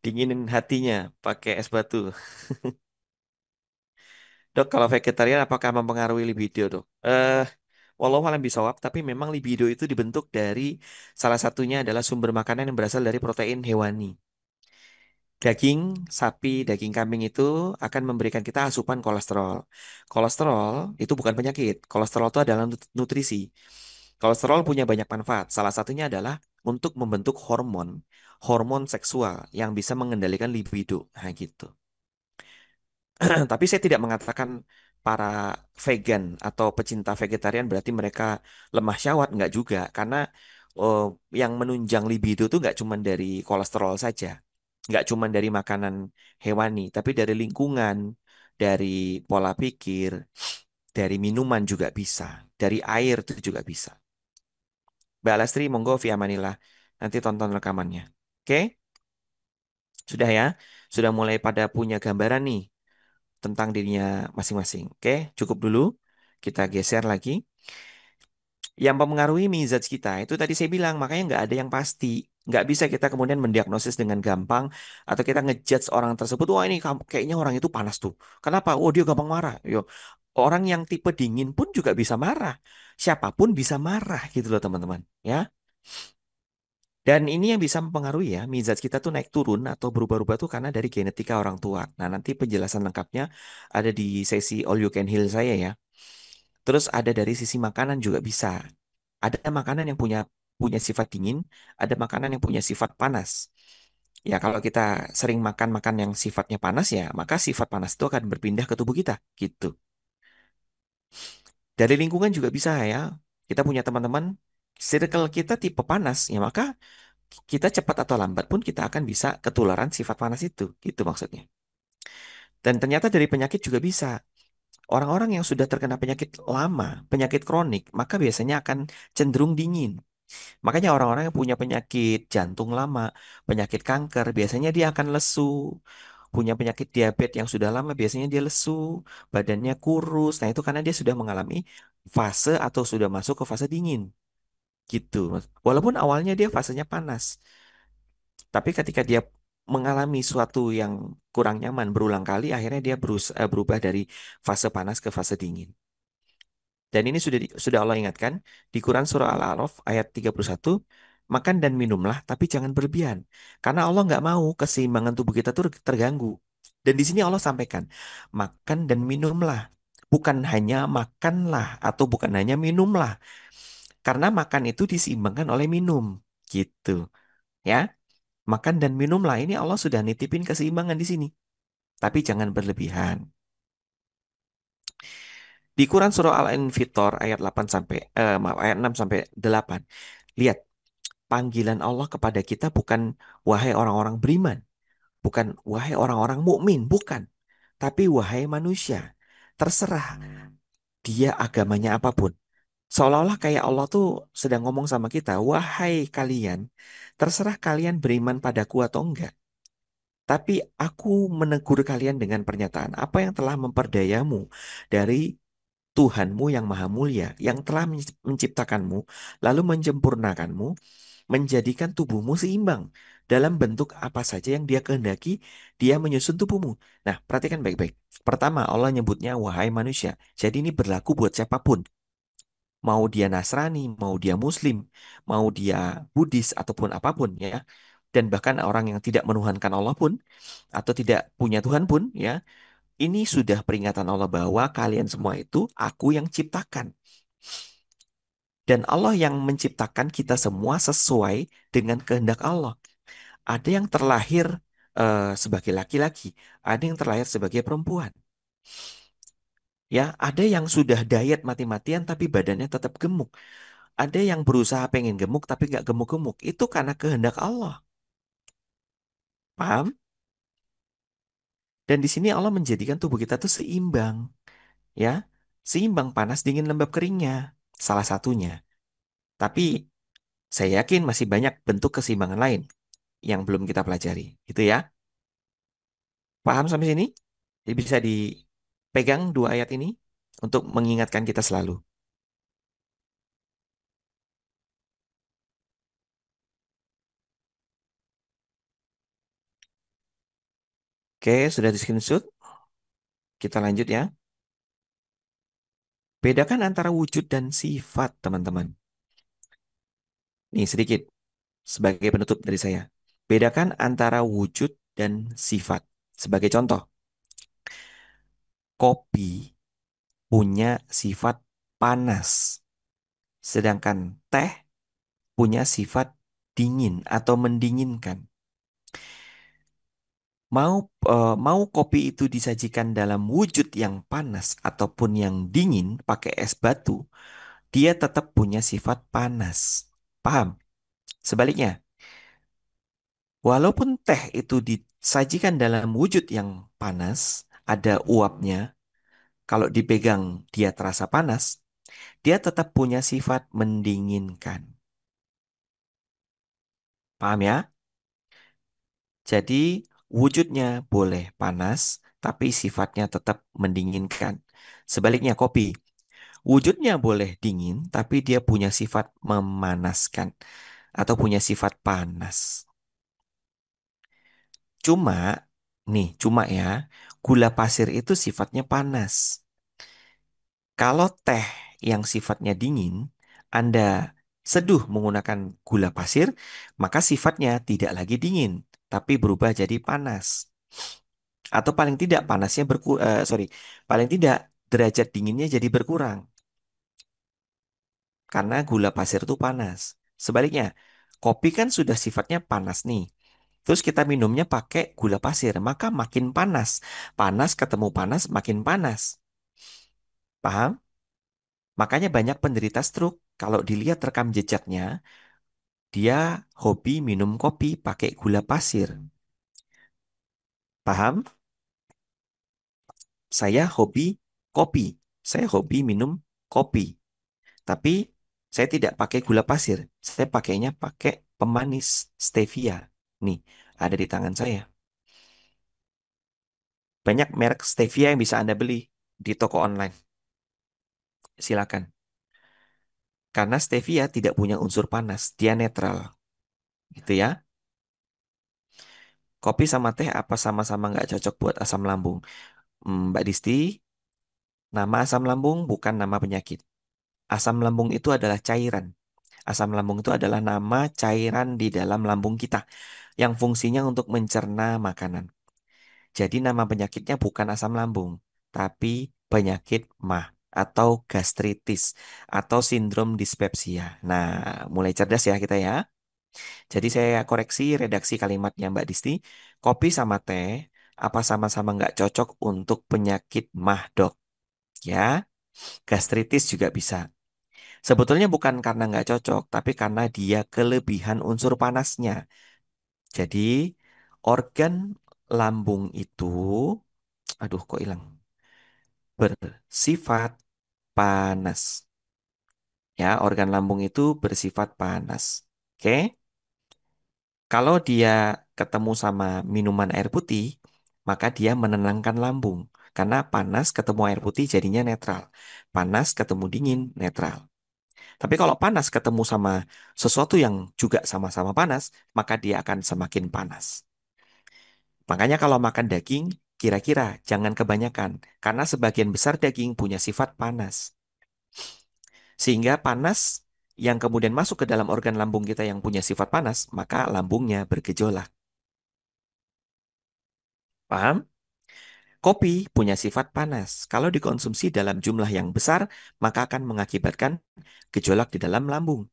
Dinginin hatinya pakai es batu. Dok, kalau vegetarian apakah mempengaruhi libido, dok? Walau alam bisawab, tapi memang libido itu dibentuk dari salah satunya adalah sumber makanan yang berasal dari protein hewani. Daging sapi, daging kambing itu akan memberikan kita asupan kolesterol. Kolesterol itu bukan penyakit. Kolesterol itu adalah nutrisi. Kolesterol punya banyak manfaat. Salah satunya adalah untuk membentuk hormon, hormon seksual yang bisa mengendalikan libido. Nah, gitu. Tapi saya tidak mengatakan para vegan atau pecinta vegetarian berarti mereka lemah syahwat, enggak juga. Karena oh, yang menunjang libido itu enggak cuma dari kolesterol saja. Enggak cuma dari makanan hewani, tapi dari lingkungan, dari pola pikir, dari minuman juga bisa. Dari air itu juga bisa. Mbak Lastri, monggo via Manila. Nanti tonton rekamannya. Oke? Sudah ya? Sudah mulai pada punya gambaran nih tentang dirinya masing-masing. Oke, cukup dulu. Kita geser lagi. Yang mempengaruhi mizaj kita itu tadi saya bilang, makanya nggak ada yang pasti. Nggak bisa kita kemudian mendiagnosis dengan gampang atau kita ngejudge orang tersebut. Wah ini kayaknya orang itu panas tuh. Kenapa? Oh dia gampang marah. Yo, orang yang tipe dingin pun juga bisa marah. Siapapun bisa marah gitu loh teman-teman. Ya. Dan ini yang bisa mempengaruhi ya, mizaj kita tuh naik turun atau berubah-ubah tuh karena dari genetika orang tua. Nah, nanti penjelasan lengkapnya ada di sesi All You Can Heal saya ya. Terus ada dari sisi makanan juga bisa. Ada makanan yang punya punya sifat dingin, ada makanan yang punya sifat panas. Ya, kalau kita sering makan makan yang sifatnya panas ya, maka sifat panas itu akan berpindah ke tubuh kita, gitu. Dari lingkungan juga bisa ya. Kita punya teman-teman, circle kita tipe panas, ya maka kita cepat atau lambat pun kita akan bisa ketularan sifat panas itu, gitu maksudnya. Dan ternyata dari penyakit juga bisa. Orang-orang yang sudah terkena penyakit lama, penyakit kronik, maka biasanya akan cenderung dingin. Makanya orang-orang yang punya penyakit jantung lama, penyakit kanker, biasanya dia akan lesu. Punya penyakit diabetes yang sudah lama, biasanya dia lesu, badannya kurus. Nah, itu karena dia sudah mengalami fase atau sudah masuk ke fase dingin. Gitu. Walaupun awalnya dia fasenya panas. Tapi ketika dia mengalami suatu yang kurang nyaman berulang kali, akhirnya dia berubah dari fase panas ke fase dingin. Dan ini sudah Allah ingatkan di Quran surah Al-A'raf ayat 31, makan dan minumlah tapi jangan berlebihan. Karena Allah nggak mau keseimbangan tubuh kita tuh terganggu. Dan di sini Allah sampaikan, makan dan minumlah. Bukan hanya makanlah atau bukan hanya minumlah. Karena makan itu diseimbangkan oleh minum. Gitu. Ya, makan dan minumlah ini Allah sudah nitipin keseimbangan di sini. Tapi jangan berlebihan. Di Quran surah Al-Infitor ayat 8 sampai maaf, ayat 6 sampai 8. Lihat, panggilan Allah kepada kita bukan wahai orang-orang beriman, bukan wahai orang-orang mukmin, bukan. Tapi wahai manusia, terserah dia agamanya apapun. Seolah-olah kayak Allah tuh sedang ngomong sama kita, wahai kalian, terserah kalian beriman padaku atau enggak. Tapi aku menegur kalian dengan pernyataan apa yang telah memperdayamu dari Tuhanmu yang maha mulia, yang telah menciptakanmu, lalu menyempurnakanmu, menjadikan tubuhmu seimbang dalam bentuk apa saja yang dia kehendaki, dia menyusun tubuhmu. Nah, perhatikan baik-baik. Pertama, Allah nyebutnya wahai manusia. Jadi ini berlaku buat siapapun. Mau dia Nasrani, mau dia Muslim, mau dia Buddhis ataupun apapun ya. Dan bahkan orang yang tidak menuhankan Allah pun atau tidak punya Tuhan pun ya, ini sudah peringatan Allah bahwa kalian semua itu aku yang ciptakan. Dan Allah yang menciptakan kita semua sesuai dengan kehendak Allah. Ada yang terlahir sebagai laki-laki, ada yang terlahir sebagai perempuan. Ya, ada yang sudah diet mati-matian tapi badannya tetap gemuk. Ada yang berusaha pengen gemuk tapi nggak gemuk-gemuk. Itu karena kehendak Allah. Paham? Dan di sini Allah menjadikan tubuh kita tuh seimbang. Ya, seimbang panas, dingin, lembab, keringnya. Salah satunya. Tapi saya yakin masih banyak bentuk keseimbangan lain yang belum kita pelajari. Gitu ya. Paham sampai sini? Jadi bisa dipegang dua ayat ini untuk mengingatkan kita selalu. Oke, sudah di screenshot. Kita lanjut ya. Bedakan antara wujud dan sifat, teman-teman. Nih sedikit sebagai penutup dari saya. Bedakan antara wujud dan sifat. Sebagai contoh, kopi punya sifat panas, sedangkan teh punya sifat dingin atau mendinginkan. Mau kopi itu disajikan dalam wujud yang panas ataupun yang dingin pakai es batu, dia tetap punya sifat panas. Paham? Sebaliknya, walaupun teh itu disajikan dalam wujud yang panas, ada uapnya, kalau dipegang dia terasa panas, dia tetap punya sifat mendinginkan. Paham ya? Jadi wujudnya boleh panas, tapi sifatnya tetap mendinginkan. Sebaliknya kopi, wujudnya boleh dingin, tapi dia punya sifat memanaskan atau punya sifat panas. Cuma, cuma ya, gula pasir itu sifatnya panas. Kalau teh yang sifatnya dingin, Anda seduh menggunakan gula pasir, maka sifatnya tidak lagi dingin, tapi berubah jadi panas. Atau paling tidak paling tidak derajat dinginnya jadi berkurang karena gula pasir itu panas. Sebaliknya, kopi kan sudah sifatnya panas nih. Terus kita minumnya pakai gula pasir, maka makin panas. Panas ketemu panas makin panas. Paham? Makanya banyak penderita stroke. Kalau dilihat rekam jejaknya, dia hobi minum kopi pakai gula pasir. Paham? Saya hobi kopi. Saya hobi minum kopi. Tapi saya tidak pakai gula pasir. Saya pakainya pakai pemanis stevia. Nih, ada di tangan saya. Banyak merek stevia yang bisa Anda beli di toko online. Silakan. Karena stevia tidak punya unsur panas, dia netral. Gitu ya. Kopi sama teh apa sama-sama nggak cocok buat asam lambung? Mbak Disti, nama asam lambung bukan nama penyakit. Asam lambung itu adalah cairan. Asam lambung itu adalah nama cairan di dalam lambung kita yang fungsinya untuk mencerna makanan. Jadi nama penyakitnya bukan asam lambung, tapi penyakit MAH atau gastritis atau sindrom dispepsia. Nah, mulai cerdas ya kita ya. Jadi saya koreksi redaksi kalimatnya Mbak Disti. Kopi sama teh apa sama-sama nggak cocok untuk penyakit MAH, dok? Ya, gastritis juga bisa. Sebetulnya bukan karena nggak cocok, tapi karena dia kelebihan unsur panasnya. Jadi organ lambung itu, aduh kok hilang, bersifat panas. Ya, organ lambung itu bersifat panas. Oke, kalau dia ketemu sama minuman air putih, maka dia menenangkan lambung. Karena panas ketemu air putih jadinya netral. Panas ketemu dingin, netral. Tapi kalau panas ketemu sama sesuatu yang juga sama-sama panas, maka dia akan semakin panas. Makanya kalau makan daging, kira-kira jangan kebanyakan. Karena sebagian besar daging punya sifat panas. Sehingga panas yang kemudian masuk ke dalam organ lambung kita yang punya sifat panas, maka lambungnya bergejolak. Paham? Kopi punya sifat panas. Kalau dikonsumsi dalam jumlah yang besar, maka akan mengakibatkan gejolak di dalam lambung.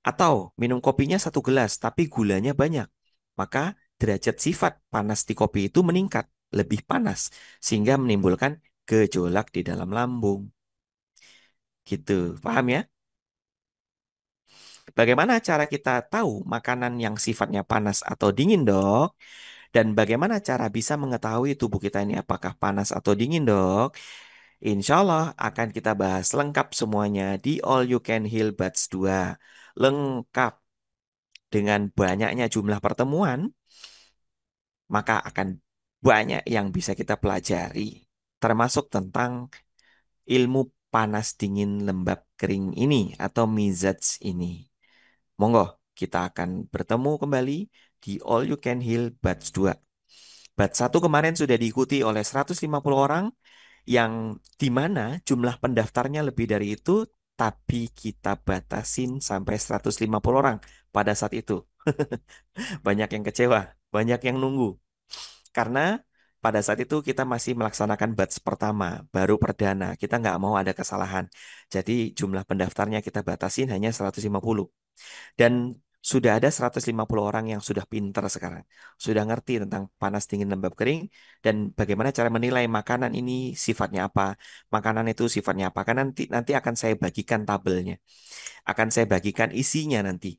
Atau minum kopinya satu gelas, tapi gulanya banyak. Maka derajat sifat panas di kopi itu meningkat, lebih panas. Sehingga menimbulkan gejolak di dalam lambung. Gitu, paham ya? Bagaimana cara kita tahu makanan yang sifatnya panas atau dingin, dok? Dan bagaimana cara bisa mengetahui tubuh kita ini apakah panas atau dingin, dok? Insya Allah akan kita bahas lengkap semuanya di All You Can Heal Batch 2. Lengkap dengan banyaknya jumlah pertemuan, maka akan banyak yang bisa kita pelajari. Termasuk tentang ilmu panas dingin lembab kering ini atau mizaj ini. Monggo, kita akan bertemu kembali di All You Can Heal Batch 2. Batch 1 kemarin sudah diikuti oleh 150 orang yang di mana jumlah pendaftarnya lebih dari itu, tapi kita batasin sampai 150 orang pada saat itu. Banyak yang kecewa, banyak yang nunggu. Karena pada saat itu kita masih melaksanakan batch pertama, baru perdana. Kita nggak mau ada kesalahan. Jadi jumlah pendaftarnya kita batasin hanya 150. Dan sudah ada 150 orang yang sudah pinter sekarang. Sudah ngerti tentang panas, dingin, lembab, kering. Dan bagaimana cara menilai makanan ini sifatnya apa. Makanan itu sifatnya apa. Kan nanti akan saya bagikan tabelnya. Akan saya bagikan isinya nanti.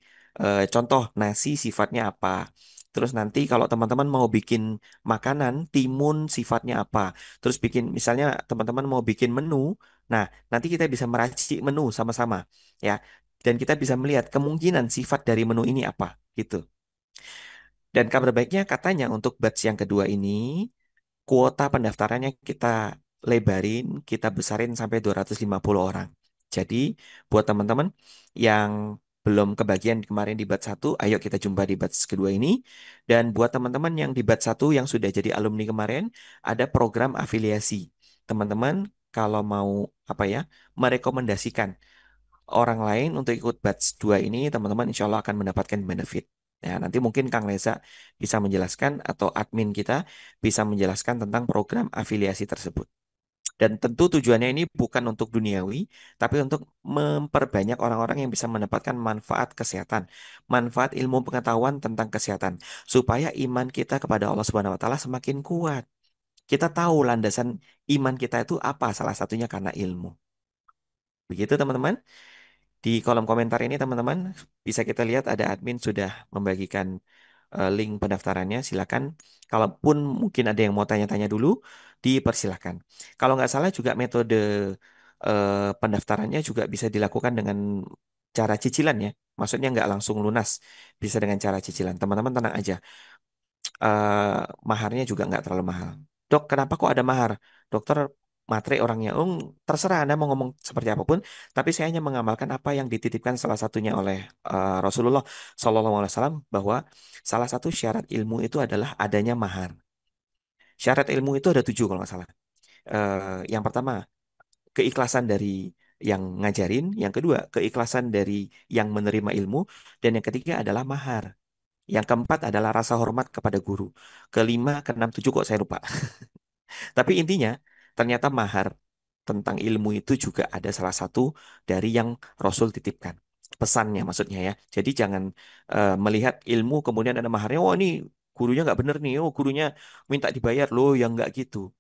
Contoh nasi sifatnya apa. Terus nanti kalau teman-teman mau bikin makanan, timun sifatnya apa. Terus bikin, misalnya teman-teman mau bikin menu, nah nanti kita bisa meracik menu sama-sama, ya. Dan kita bisa melihat kemungkinan sifat dari menu ini apa, gitu. Dan kabar baiknya katanya untuk batch yang kedua ini, kuota pendaftarannya kita lebarin, kita besarin sampai 250 orang. Jadi, buat teman-teman yang belum kebagian kemarin di batch satu, ayo kita jumpa di batch kedua ini. Dan buat teman-teman yang di batch satu yang sudah jadi alumni kemarin, ada program afiliasi. Teman-teman kalau mau apa ya, merekomendasikan orang lain untuk ikut batch 2 ini, teman-teman insya Allah akan mendapatkan benefit. Ya, nanti mungkin Kang Reza bisa menjelaskan atau admin kita bisa menjelaskan tentang program afiliasi tersebut. Dan tentu tujuannya ini bukan untuk duniawi, tapi untuk memperbanyak orang-orang yang bisa mendapatkan manfaat kesehatan, manfaat ilmu pengetahuan tentang kesehatan, supaya iman kita kepada Allah Subhanahu wa taala semakin kuat. Kita tahu landasan iman kita itu apa, salah satunya karena ilmu. Begitu teman-teman. Di kolom komentar ini teman-teman bisa kita lihat ada admin sudah membagikan link pendaftarannya. Silakan. Kalaupun mungkin ada yang mau tanya-tanya dulu, dipersilahkan. Kalau nggak salah juga metode pendaftarannya juga bisa dilakukan dengan cara cicilan ya. Maksudnya nggak langsung lunas, bisa dengan cara cicilan. Teman-teman tenang aja. Maharnya juga nggak terlalu mahal. Dok, kenapa kok ada mahar? Dokter matre orangnya, terserah Anda mau ngomong seperti apapun, tapi saya hanya mengamalkan apa yang dititipkan salah satunya oleh Rasulullah Shallallahu Alaihi Wasallam bahwa salah satu syarat ilmu itu adalah adanya mahar. Syarat ilmu itu ada 7 kalau nggak salah. Yang pertama, keikhlasan dari yang ngajarin, yang kedua, keikhlasan dari yang menerima ilmu, dan yang ketiga adalah mahar. Yang keempat adalah rasa hormat kepada guru. Kelima, keenam, tujuh kok saya lupa. Tapi intinya, ternyata mahar tentang ilmu itu juga ada salah satu dari yang Rasul titipkan. Pesannya maksudnya ya. Jadi jangan melihat ilmu kemudian ada maharnya. Oh ini gurunya nggak bener nih. Oh gurunya minta dibayar loh. Yang nggak gitu.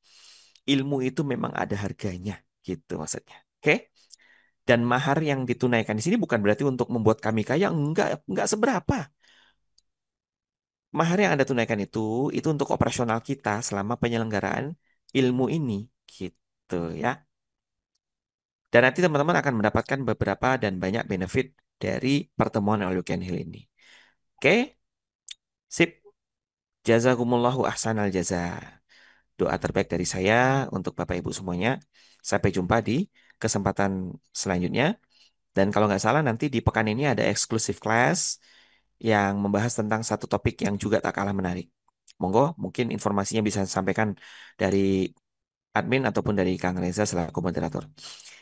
Ilmu itu memang ada harganya. Gitu maksudnya. Oke? Dan mahar yang ditunaikan di sini bukan berarti untuk membuat kami kaya. Enggak seberapa. Mahar yang Anda tunaikan itu untuk operasional kita selama penyelenggaraan ilmu ini, gitu ya. Dan nanti teman-teman akan mendapatkan beberapa dan banyak benefit dari pertemuan All You Can Heal ini. Oke, sip. Jazakumullahu ahsanal jaza. Doa terbaik dari saya untuk Bapak Ibu semuanya. Sampai jumpa di kesempatan selanjutnya. Dan kalau nggak salah nanti di pekan ini ada eksklusif class yang membahas tentang satu topik yang juga tak kalah menarik. Monggo, mungkin informasinya bisa disampaikan dari admin ataupun dari Kang Reza selaku moderator.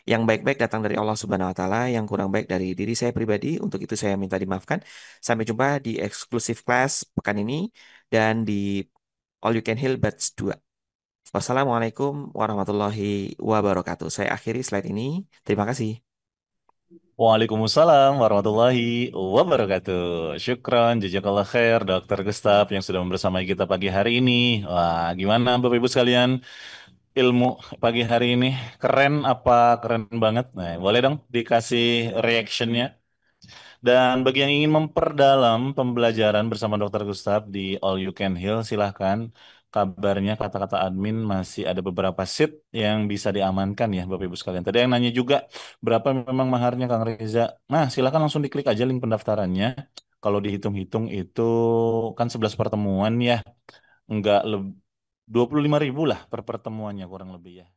Yang baik-baik datang dari Allah Subhanahu wa taala, yang kurang baik dari diri saya pribadi. Untuk itu saya minta dimaafkan. Sampai jumpa di eksklusif kelas pekan ini dan di All You Can Heal Batch 2. Wassalamualaikum warahmatullahi wabarakatuh. Saya akhiri slide ini. Terima kasih. Waalaikumsalam warahmatullahi wabarakatuh. Syukran, jazakallah khair, Dokter Gustaf yang sudah bersama kita pagi hari ini. Wah, gimana Bapak Ibu sekalian? Ilmu pagi hari ini keren apa keren banget? Nah, boleh dong dikasih reactionnya. Dan bagi yang ingin memperdalam pembelajaran bersama Dokter Gustaf di All You Can Heal, silahkan. Kabarnya kata-kata admin masih ada beberapa seat yang bisa diamankan ya Bapak Ibu sekalian. Tadi yang nanya juga berapa memang maharnya Kang Reza. Nah silahkan langsung diklik aja link pendaftarannya. Kalau dihitung-hitung itu kan 11 pertemuan ya. Enggak 25.000 lah per pertemuannya kurang lebih ya.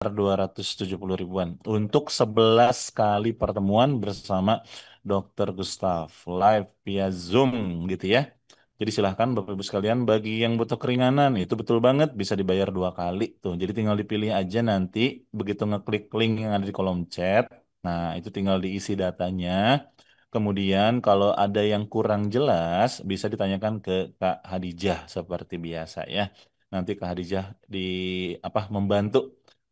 270 ribuan untuk 11 kali pertemuan bersama Dr. Gustaf live via Zoom gitu ya. Jadi silahkan Bapak Ibu sekalian bagi yang butuh keringanan itu betul banget bisa dibayar 2 kali tuh. Jadi tinggal dipilih aja nanti begitu ngeklik link yang ada di kolom chat. Nah itu tinggal diisi datanya. Kemudian kalau ada yang kurang jelas bisa ditanyakan ke Kak Hadijah seperti biasa ya. nanti Kak Hadijah di membantu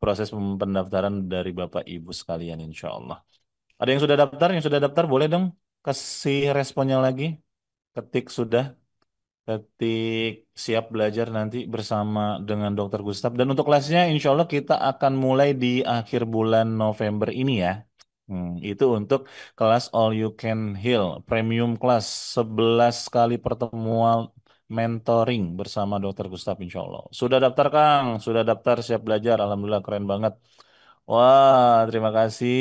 proses pendaftaran dari Bapak Ibu sekalian insya Allah. Ada yang sudah daftar? Yang sudah daftar boleh dong kasih responnya lagi. Ketik sudah. Ketik siap belajar nanti bersama dengan Dokter Gustaf. Dan untuk kelasnya insya Allah kita akan mulai di akhir bulan November ini ya. Itu untuk kelas All You Can Heal, premium kelas 11 kali pertemuan mentoring bersama Dokter Gustaf insya Allah. Sudah daftar Kang? Sudah daftar siap belajar. Alhamdulillah keren banget. Wah, terima kasih.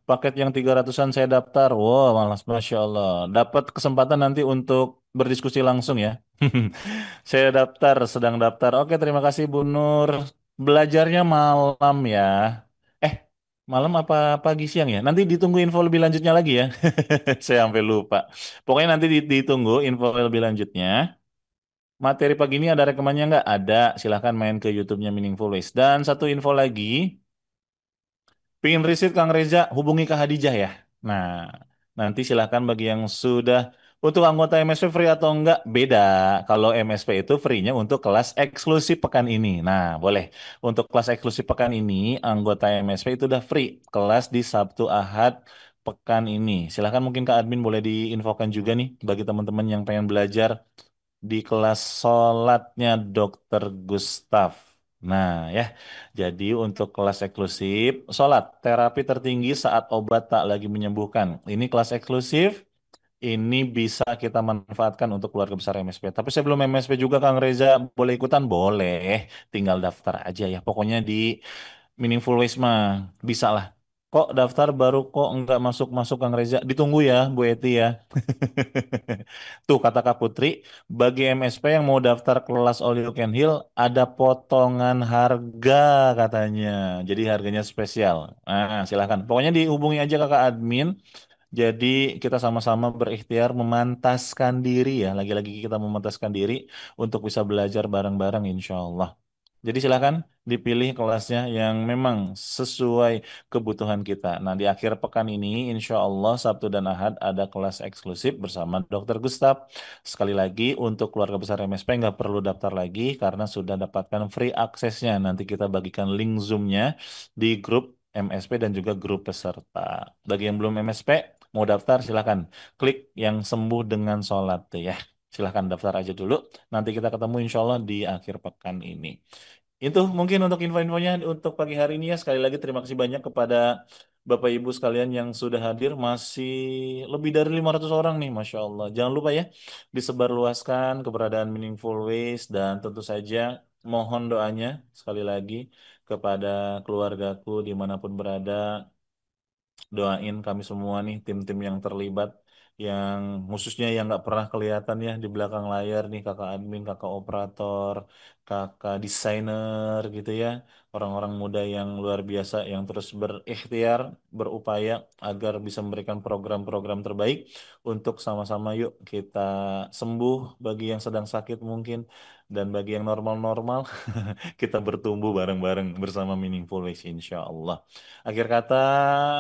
Paket yang 300-an saya daftar. Wow, malas, Masya Allah. Dapat kesempatan nanti untuk berdiskusi langsung ya. Saya daftar, sedang daftar. Oke, terima kasih Bu Nur. Belajarnya malam ya. Eh, malam apa pagi siang ya? Nanti ditunggu info lebih lanjutnya lagi ya. Saya sampai lupa. Pokoknya nanti ditunggu info lebih lanjutnya. Materi pagi ini ada rekamannya nggak? Ada. Silahkan main ke YouTube-nya Meaningful Ways. Dan satu info lagi. Pingin riset Kang Reza, hubungi Kak Hadijah ya. Nah, nanti silahkan bagi yang sudah untuk anggota MSP free atau enggak, beda. Kalau MSP itu free-nya untuk kelas eksklusif pekan ini. Nah, boleh. Untuk kelas eksklusif pekan ini, anggota MSP itu udah free. Kelas di Sabtu Ahad pekan ini. Silahkan mungkin Kak Admin boleh diinfokan juga nih bagi teman-teman yang pengen belajar di kelas sholatnya Dokter Gustaf. Nah ya, jadi untuk kelas eksklusif, sholat, terapi tertinggi saat obat tak lagi menyembuhkan. Ini kelas eksklusif, ini bisa kita manfaatkan untuk keluarga besar MSP. Tapi sebelum MSP juga Kang Reza boleh ikutan? Boleh, tinggal daftar aja ya. Pokoknya di Meaningful Ways mah bisa lah. Kok daftar baru kok nggak masuk-masuk Kang Reza? Ditunggu ya Bu Eti ya. Tuh kata Kak Putri, bagi MSP yang mau daftar kelas All You Can Heal ada potongan harga katanya. Jadi harganya spesial. Nah, silakan. Pokoknya dihubungi aja kakak admin. Jadi kita sama-sama berikhtiar memantaskan diri ya. Lagi-lagi kita memantaskan diri untuk bisa belajar bareng-bareng insya Allah. Jadi silakan dipilih kelasnya yang memang sesuai kebutuhan kita. Nah, di akhir pekan ini, insya Allah Sabtu dan Ahad ada kelas eksklusif bersama Dokter Gustaf. Sekali lagi, untuk keluarga besar MSP nggak perlu daftar lagi karena sudah dapatkan free aksesnya. Nanti kita bagikan link Zoom-nya di grup MSP dan juga grup peserta. Bagi yang belum MSP, mau daftar silakan klik yang sembuh dengan sholat tuh ya. Silahkan daftar aja dulu. Nanti kita ketemu insya Allah di akhir pekan ini. Itu mungkin untuk info-infonya untuk pagi hari ini ya. Sekali lagi terima kasih banyak kepada Bapak Ibu sekalian yang sudah hadir. Masih lebih dari 500 orang nih, Masya Allah. Jangan lupa ya, disebarluaskan keberadaan Meaningful Ways. Dan tentu saja mohon doanya sekali lagi kepada keluargaku dimanapun berada. Doain kami semua nih tim-tim yang terlibat yang khususnya yang nggak pernah kelihatan ya di belakang layar nih kakak admin, kakak operator, kakak desainer gitu ya, orang-orang muda yang luar biasa yang terus berikhtiar berupaya agar bisa memberikan program-program terbaik untuk sama-sama yuk kita sembuh bagi yang sedang sakit mungkin dan bagi yang normal-normal kita bertumbuh bareng-bareng bersama Meaningful Ways insya Allah. Akhir kata,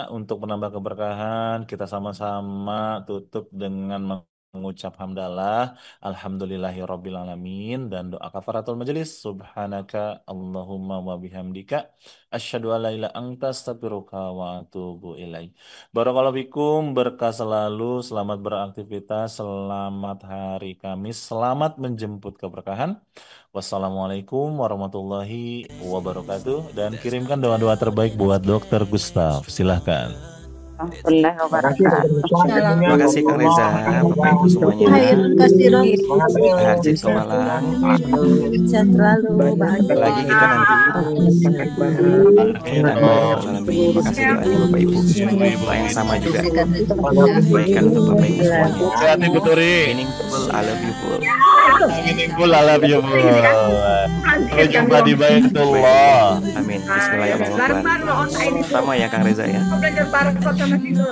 untuk menambah keberkahan, kita sama-sama tutup dengan mengucap hamdalah, alhamdulillahirabbil alamin dan doa kafaratul majelis. Subhanaka Allahumma wa bihamdika asyhadu an la ilaha anta astaghfiruka wa atubu ilaik. Barakallahu fikum, berkah selalu, selamat beraktivitas, selamat hari Kamis, selamat menjemput keberkahan. Wassalamualaikum warahmatullahi wabarakatuh. Dan kirimkan doa-doa terbaik buat Dokter Gustaf. Silahkan. Alhamdulillah Terima kasih Kang Reza, Bapak Ibu semuanya. Harjit Kemalang. Sehat selalu, bahagia. Lagi kita nanti. Terima kasih doanya Bapak Ibu. Doa yang sama juga. Kebaikan untuk Bapak Ibu semuanya. Sehat Ibu Turi. Meaningful, I love you full. Meaningful, I love you. Sampai jumpa di Baitullah. Amin. Bismillahirrahmanirrahim. Sama ya Kang Reza ya. Belajar bareng kok sama Silo.